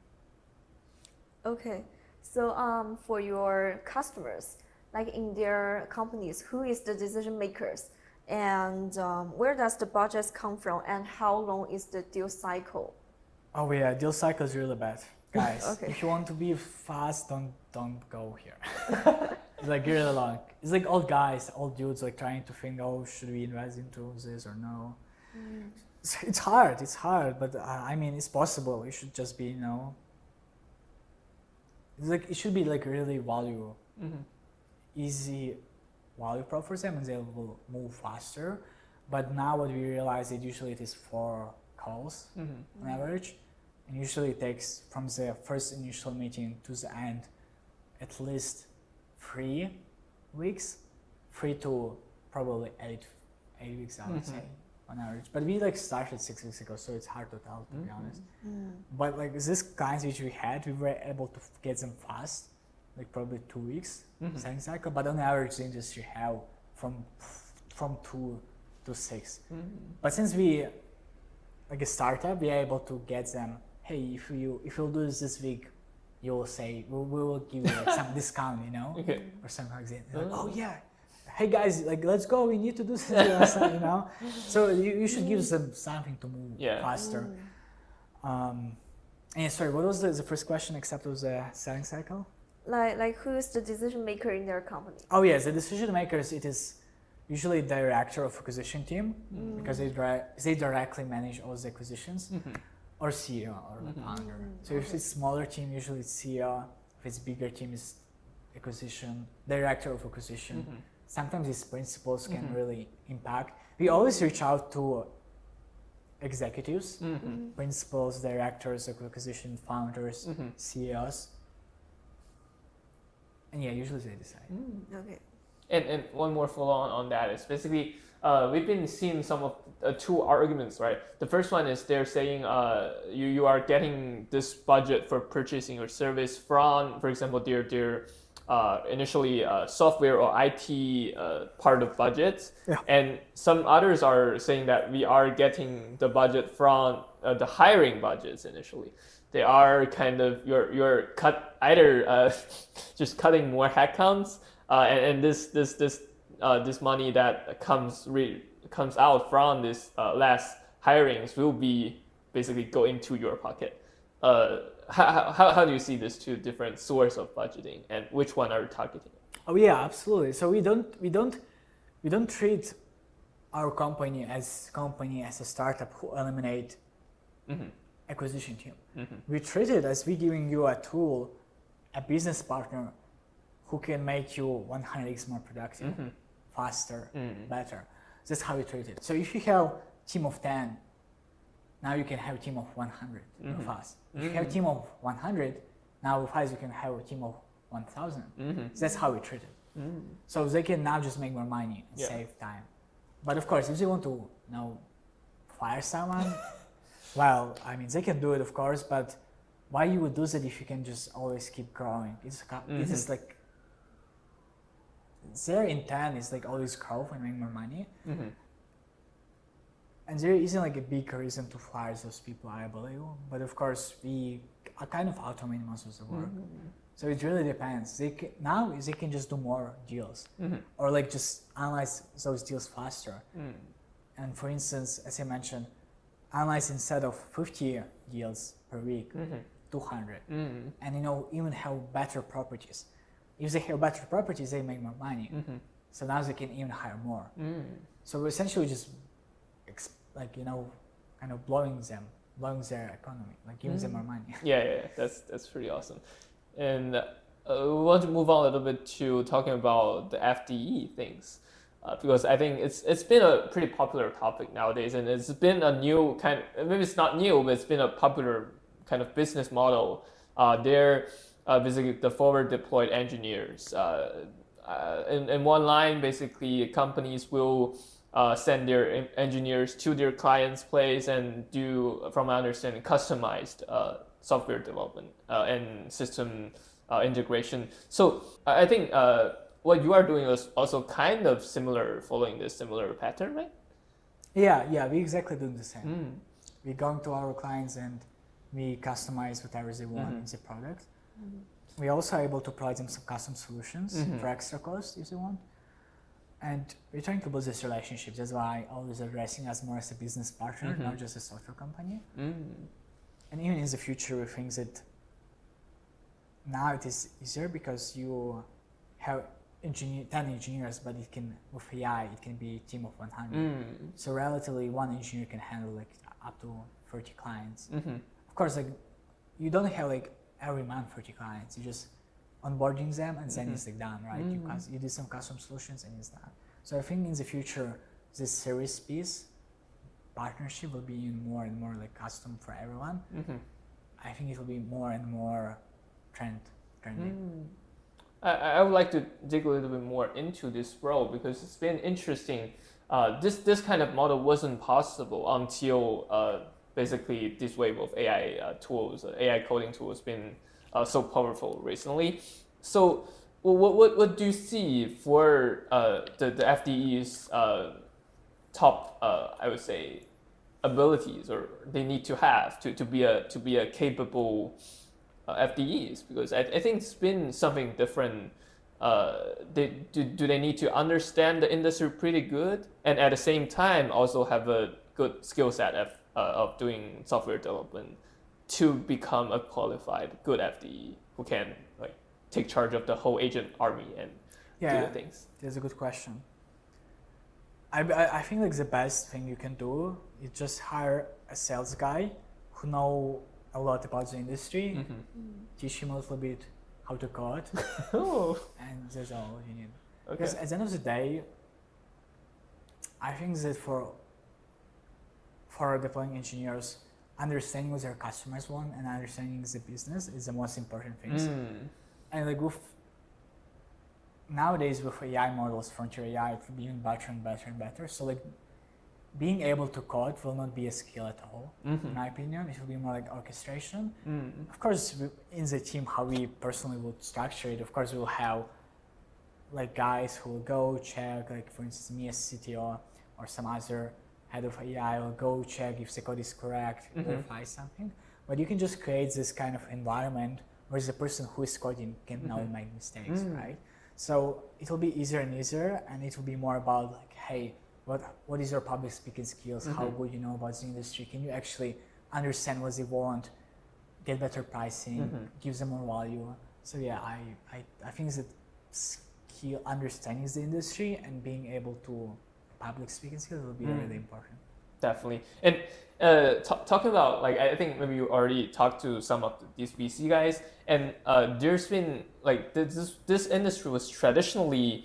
Okay, so for your customers, like in their companies, who is the decision makers, and where does the budgets come from, and how long is the deal cycle? Oh yeah, deal cycle is really bad, guys. Okay. If you want to be fast, don't go here. It's like really long. It's like old guys, old dudes, like trying to think, oh, should we invest into this or no? It's hard, but I mean, it's possible. It should just be, it's like it should be like really easy value prop for them, and they will move faster. But now what we realize is usually it is 4 calls on average, and usually it takes from the first initial meeting to the end at least 3 weeks, 3 to probably 8 weeks, I would say on average. But we like started 6 weeks ago, so it's hard to tell, to be honest. But like these clients which we had, we were able to get them fast, like probably 2 weeks selling cycle. But on average, the industry have from 2 to 6. But since we like a startup, we are able to get them. Hey, if you'll do this week, you will say we will give you like some discount, or something like that. They're like, oh yeah, hey guys, like let's go, we need to do this, you know. So you should give them something to move faster. And sorry, what was the first question except it was a selling cycle? Like who's the decision maker in their company? Oh yes, the decision makers, it is usually the director of acquisition team because they directly manage all the acquisitions, or CEO or the founder. So if it's smaller team, usually it's CEO. If it's bigger team, it's acquisition, director of acquisition. Sometimes these principles can really impact. We always reach out to executives, principals, directors of acquisition, founders, CEOs. And yeah, usually they decide. Okay. And one more follow on that is basically we've been seeing some of two arguments, right? The first one is they're saying you are getting this budget for purchasing your service from, for example, their initially software or IT part of budgets, and some others are saying that we are getting the budget from the hiring budgets initially. They are kind of you're cut either just cutting more headcounts, and this money that comes out from this less hirings will be basically go into your pocket. How do you see these two different sources of budgeting, and which one are you targeting? Oh yeah, absolutely. So we don't treat our company as a startup who eliminate acquisition team. We treat it as we giving you a tool, a business partner who can make you 100x more productive, faster, better. That's how we treat it. So if you have a team of 10, now you can have a team of 100 with us. If you have a team of 100, now with us you can have a team of 1,000. So that's how we treat it. So they can now just make more money and save time. But of course, if they want to fire someone, well, I mean, they can do it, of course, but why you would do that if you can just always keep growing? It's like their intent is like always grow and make more money. And there isn't like a big reason to fire those people, I believe. But of course, we are kind of automating most of the work. So it really depends. They can just do more deals, or like just analyze those deals faster. And for instance, as I mentioned, analyze instead of 50 deals per week, 200, and even have better properties. If they have better properties, they make more money. So now they can even hire more. So we're essentially just kind of blowing their economy, like giving them more money. Yeah, that's pretty awesome. And we want to move on a little bit to talking about the FDE things, because I think it's been a pretty popular topic nowadays, and it's been a new kind of, maybe it's not new, but it's been a popular kind of business model. They're basically the forward deployed engineers. In one line, basically companies will send their engineers to their client's place and do, from my understanding, customized software development and system integration. So I think what you are doing is also kind of similar, following this similar pattern, right? Yeah, we exactly doing the same. We going to our clients and we customize whatever they want in the product. We also are able to provide them some custom solutions for extra cost if they want. And we're trying to build this relationship. That's why I always addressing us more as a business partner, not just a software company. And even in the future, we think that now it is easier because you have 10 engineers, but it can, with AI, it can be a team of 100. So relatively, one engineer can handle like up to 30 clients. Of course, like you don't have like every month 30 clients. You just onboarding them and then it's like done, right? You do some custom solutions and it's done. So I think in the future, this service piece partnership will be even more and more like custom for everyone. I think it will be more and more trendy. I would like to dig a little bit more into this role because it's been interesting. This kind of model wasn't possible until basically this wave of AI tools, AI coding tools, been so powerful recently. So what do you see for the FDE's top, I would say, abilities or they need to have to be a capable FDEs? Because I think it's been something different do they need to understand the industry pretty good, and at the same time also have a good skill set of doing software development to become a qualified good FDE who can like take charge of the whole agent army and do the things? That's a good question. I think like the best thing you can do is just hire a sales guy who know a lot about the industry, teach him a little bit how to code, and that's all you need. Okay. Because at the end of the day, I think that for deploying engineers, understanding what their customers want and understanding the business is the most important things. And like nowadays with AI models, frontier AI, it will be even better and better and better. So like being able to code will not be a skill at all, in my opinion. It will be more like orchestration. Of course, in the team, how we personally would structure it, of course, we'll have like guys who will go check, like for instance, me as CTO or some other head of AI will go check if the code is correct, verify something. But you can just create this kind of environment where the person who is coding can now make mistakes, right? So it will be easier and easier, and it will be more about like, hey, what is your public speaking skills? How good you know about the industry? Can you actually understand what they want, get better pricing, give them more value? So yeah, I think that skill understanding the industry and being able to public speaking skills will be really important. Definitely. And talking about, like, I think maybe you already talked to some of these VC guys, and there's been like this industry was traditionally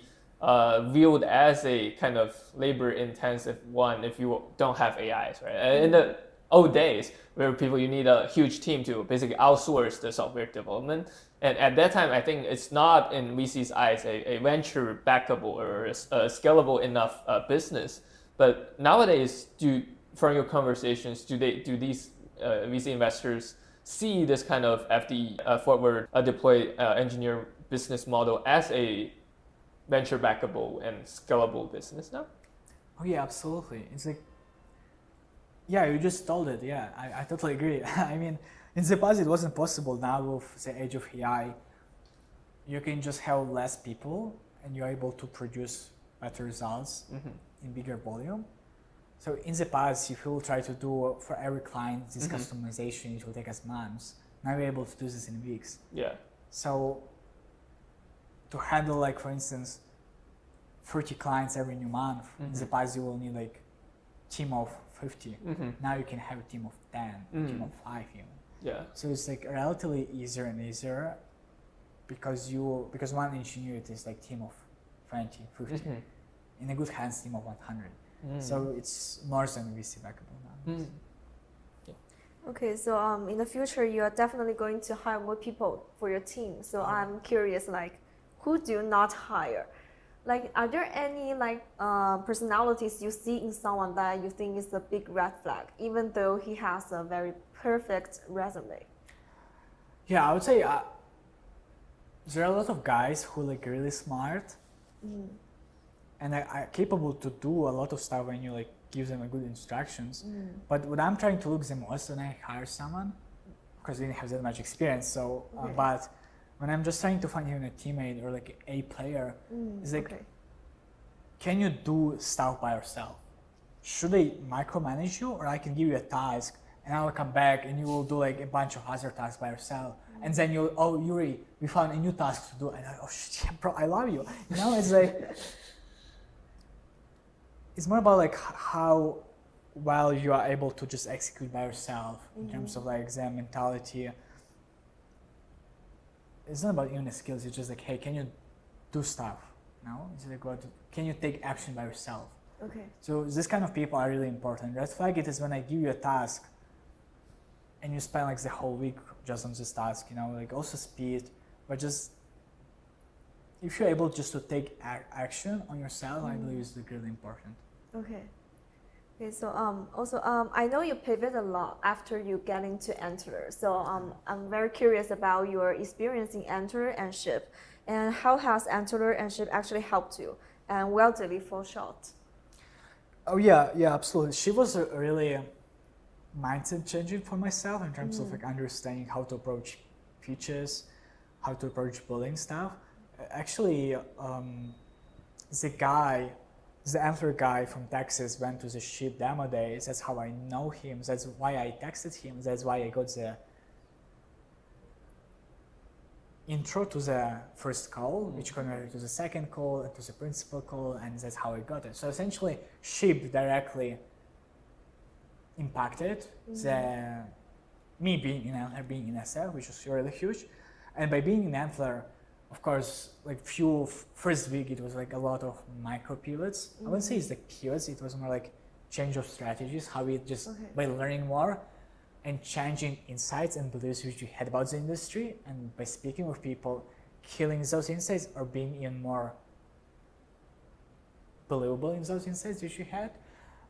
viewed as a kind of labor-intensive one if you don't have AIs, right? In the old days, where you need a huge team to basically outsource the software development, and at that time, I think it's not in VC's eyes a venture backable or a scalable enough business. But nowadays, from your conversations, do these VC investors see this kind of FDE forward deployed engineer business model as a venture backable and scalable business now? Oh yeah, absolutely. It's like, yeah, you just told it. Yeah, I totally agree. I mean, in the past it wasn't possible. Now with the age of AI, you can just have less people and you're able to produce better results in bigger volume. So in the past, if you will try to do for every client this customization, it will take us months. Now we're able to do this in weeks. Yeah. So to handle, like, for instance, 30 clients every new month, in the past you will need like team of 50. Now you can have a team of 10, team of 5 even. Yeah. So it's like relatively easier and easier because one engineer is like team of 20, 50. In a good hands, team of 100. So it's more than VC backable now. Okay, so in the future, you are definitely going to hire more people for your team. So I'm curious, like, who do you not hire? Like, are there any like personalities you see in someone that you think is a big red flag, even though he has a very perfect resume? Yeah, I would say there are a lot of guys who are like really smart and are capable to do a lot of stuff when you like give them a good instructions. But what I'm trying to look the most when I hire someone, because they didn't have that much experience, so but when I'm just trying to find even a teammate or like a player, it's like, can you do stuff by yourself? Should I micromanage you, or I can give you a task and I'll come back and you will do like a bunch of other tasks by yourself, and then Yurii, we found a new task to do, and oh shit, bro, I love you. You know, it's like, it's more about like how well you are able to just execute by yourself in terms of like exam mentality. It's not about even the skills. It's just like, hey, can you do stuff? No, it's like, can you take action by yourself? Okay. So this kind of people are really important. Red flag it is when I give you a task and you spend like the whole week just on this task, you know, like also speed, but just if you're able just to take action on yourself, I believe is like really important. Okay. Okay, so also I know you pivot a lot after you get into Antler. So I'm very curious about your experience in Antler and Ship, and how has Antler and Ship actually helped you, and where did it fall short? Oh yeah, absolutely. She was a really mindset changing for myself in terms of like understanding how to approach features, how to approach building stuff. Actually, the Antler guy from Texas went to the ship demo days. That's how I know him. That's why I texted him. That's why I got the intro to the first call, which converted to the second call and to the principal call, and that's how I got it. So essentially, ship directly impacted me being in Antler, being in SF, which was really huge. And by being in Antler, of course, like first week, it was like a lot of micro pivots. I wouldn't say it's like pivots, it was more like change of strategies, how we just, by learning more and changing insights and beliefs which we had about the industry, and by speaking with people, killing those insights or being even more believable in those insights which we had.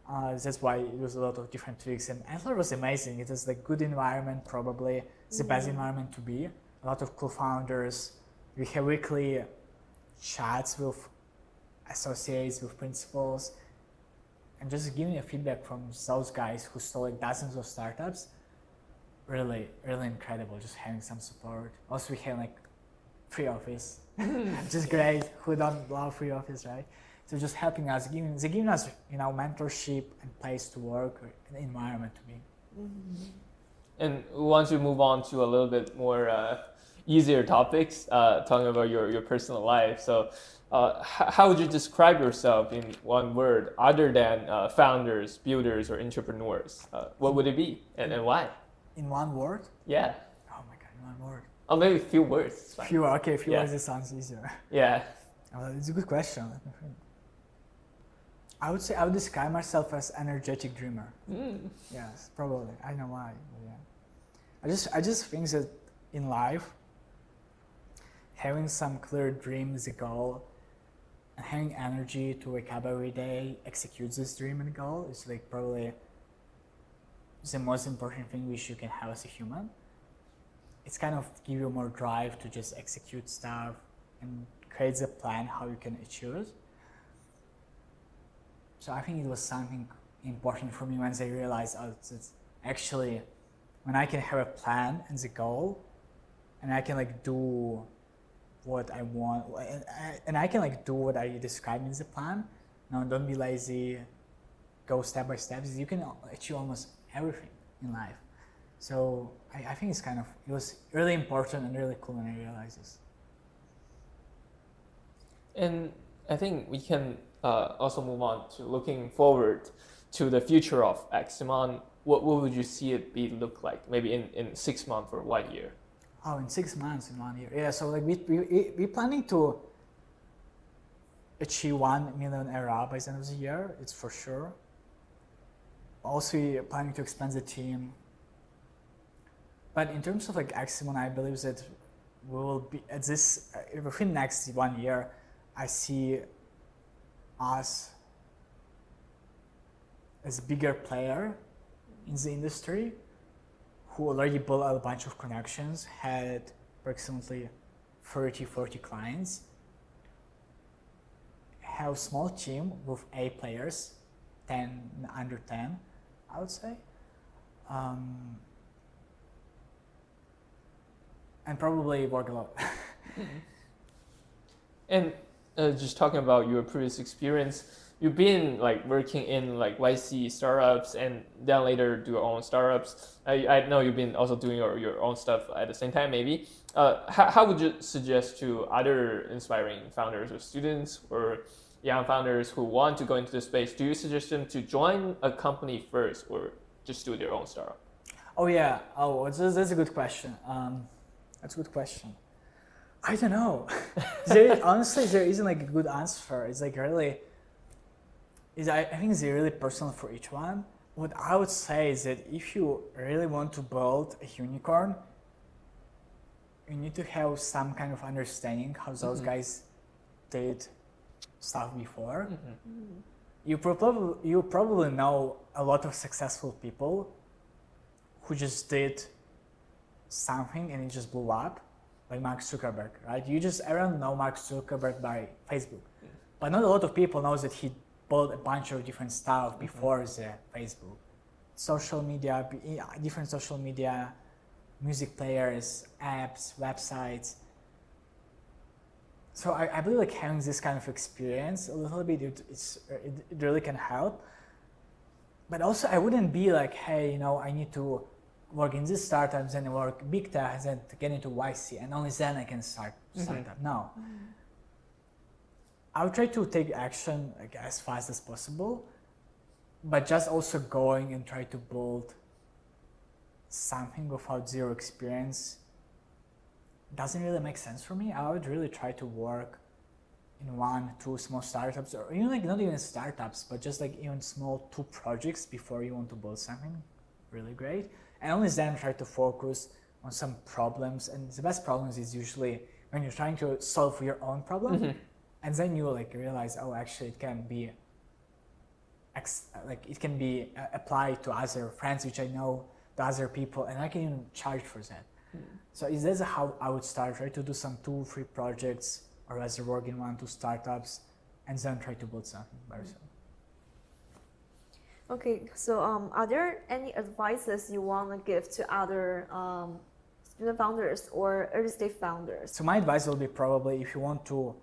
That's why it was a lot of different tweaks, and Antler was amazing. It was like good environment, probably the best environment to be. A lot of cool founders. We have weekly chats with associates, with principals, and just giving a feedback from those guys who saw like dozens of startups. Really, really incredible. Just having some support. Also, we have like free office, which is great. Who don't love free office, right? So just helping us, giving us, mentorship and place to work, or an environment to be. And once we move on to a little bit more easier topics, talking about your personal life. So how would you describe yourself in one word other than founders, builders, or entrepreneurs? What would it be and why? In one word? Yeah. Oh my God, in one word. Oh, maybe a few words. It's fine. Few words, it sounds easier. Yeah. It's a good question. I would say I would describe myself as energetic dreamer. Yes, probably. I know why. Yeah. I just think that in life, having some clear dream is a goal, and having energy to wake up every day, execute this dream and goal is like probably the most important thing which you can have as a human. It's kind of give you more drive to just execute stuff and create a plan how you can achieve it. So I think it was something important for me once I realized that actually when I can have a plan and the goal, and I can like do what I want, and I can like do what I described in the plan. No, don't be lazy. Go step by step. You can achieve almost everything in life. So I think it was really important and really cool when I realized this. And I think we can also move on to looking forward to the future of Aximon. What would you see it look like? Maybe in 6 months or 1 year? Oh, in 6 months, in 1 year. Yeah, so like we planning to achieve 1 million ARR by the end of the year, it's for sure. Also, we're planning to expand the team. But in terms of like Aximon, I believe that we will be at this, within next 1 year, I see us as a bigger player in the industry, who already built a bunch of connections, had approximately 30-40 clients, have a small team with 8 players, 10, under 10, I would say. And probably work a lot. And just talking about your previous experience, you've been like working in like YC startups and then later do your own startups. I know you've been also doing your own stuff at the same time maybe. How would you suggest to other inspiring founders or students or young founders who want to go into the space, do you suggest them to join a company first or just do their own startup? Oh yeah, that's a good question. That's a good question. I don't know. Honestly, there isn't like a good answer. It's like really, I think it's really personal for each one. What I would say is that if you really want to build a unicorn, you need to have some kind of understanding how those guys did stuff before. You probably know a lot of successful people who just did something and it just blew up, like Mark Zuckerberg, right? Everyone know Mark Zuckerberg by Facebook, but not a lot of people know that he built a bunch of different stuff before the Facebook. Social media, different social media, music players, apps, websites. So I believe like having this kind of experience a little bit, it really can help. But also I wouldn't be like, hey, you know, I need to work in this startups and work big tech and get into YC and only then I can start startup. No. I would try to take action like as fast as possible, but just also going and try to build something without zero experience doesn't really make sense for me. I would really try to work in 1-2 small startups, or even like not even startups, but just like even small 2 projects before you want to build something really great. And only then try to focus on some problems. And the best problems is usually when you're trying to solve your own problem, and then you like realize, oh, actually it can be applied to other friends which I know, to other people, and I can even charge for that. So that's how I would start, try to do some 2-3 projects, or rather work in 1-2 startups, and then try to build something by yourself. Okay, so are there any advices you want to give to other student founders or early stage founders? So my advice will be probably, if you want to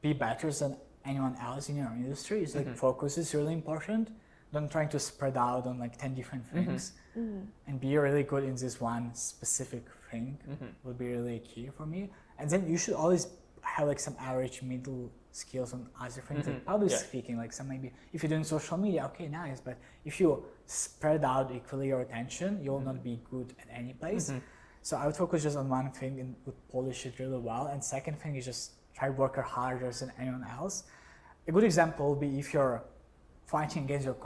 be better than anyone else in your industry, is like focus is really important. Don't try to spread out on like 10 different things, and be really good in this one specific thing will be really key for me. And then you should always have like some average middle skills on other things. Like public speaking, like some maybe if you're doing social media, okay, nice. But if you spread out equally your attention, you will not be good at any place. So I would focus just on one thing and would polish it really well. And second thing is just try to work harder than anyone else. A good example will be if you're fighting against your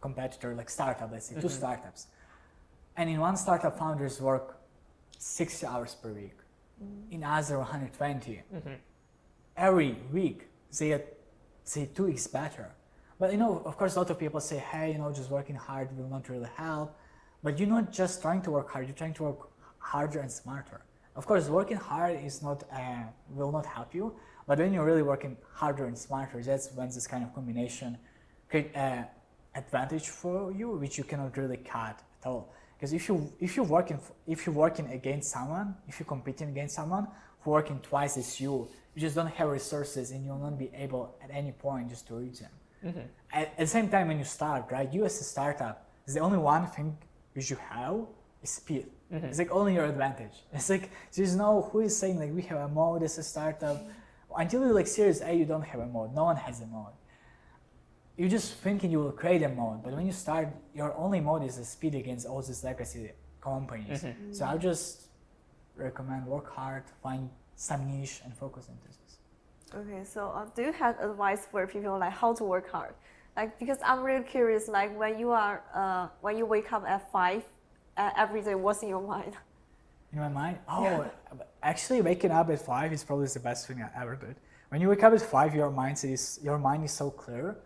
competitor, like startup, let's say 2 startups. And in one startup, founders work 60 hours per week. In other 120. Every week, they are 2x better. But you know, of course, a lot of people say, hey, you know, just working hard will not really help. But you're not just trying to work hard, you're trying to work harder and smarter. Of course, working hard is not will not help you. But when you're really working harder and smarter, that's when this kind of combination create advantage for you, which you cannot really cut at all. Because if you're working against someone, if you're competing against someone who working twice as you just don't have resources and you'll not be able at any point just to reach them. At the same time, when you start, right, you as a startup, the only one thing which you have is speed. It's like only your advantage. It's like there's no who is saying like we have a mode as a startup. Until you're like Series A, you don't have a mode. No one has a mode. You're just thinking you will create a mode, but when you start, your only mode is the speed against all these legacy companies. So I would just recommend work hard, find some niche, and focus on this. Okay, so do you have advice for people like how to work hard? Like because I'm really curious, like when you are when you wake up at 5 every day, what's in your mind? In my mind, actually waking up at 5 is probably the best thing I ever did. When you wake up at 5, your mind is so clear.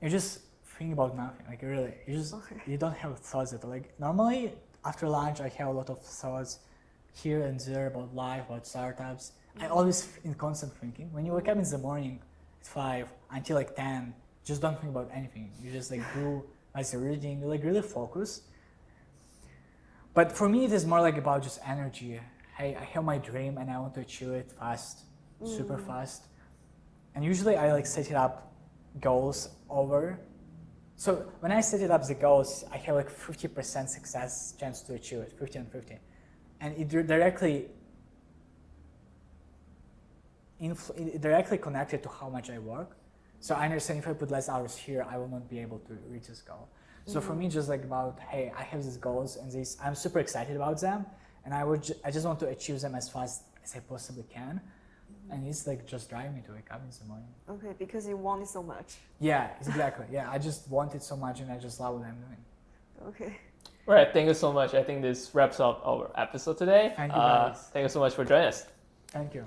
You just think about nothing. Like really, you don't have thoughts at all. Like normally after lunch, I have a lot of thoughts here and there about life, about startups. I always in constant thinking. When you wake up in the morning at 5 until like 10, just don't think about anything. You just like do as you're reading, you like really focus. But for me, it is more like about just energy. Hey, I have my dream and I want to achieve it fast, super fast. And usually I like set it up goals over. So when I set it up the goals, I have like 50% success chance to achieve it, 50 and 50. And it directly connected to how much I work. So I understand if I put less hours here, I will not be able to reach this goal. So for me, just like about, hey, I have these goals and these, I'm super excited about them. And I just want to achieve them as fast as I possibly can. And it's like just driving me to wake up in the morning. Okay, because you want it so much. Yeah, exactly. Yeah, I just want it so much and I just love what I'm doing. Okay. All right, thank you so much. I think this wraps up our episode today. Thank you guys. Thank you so much for joining us. Thank you.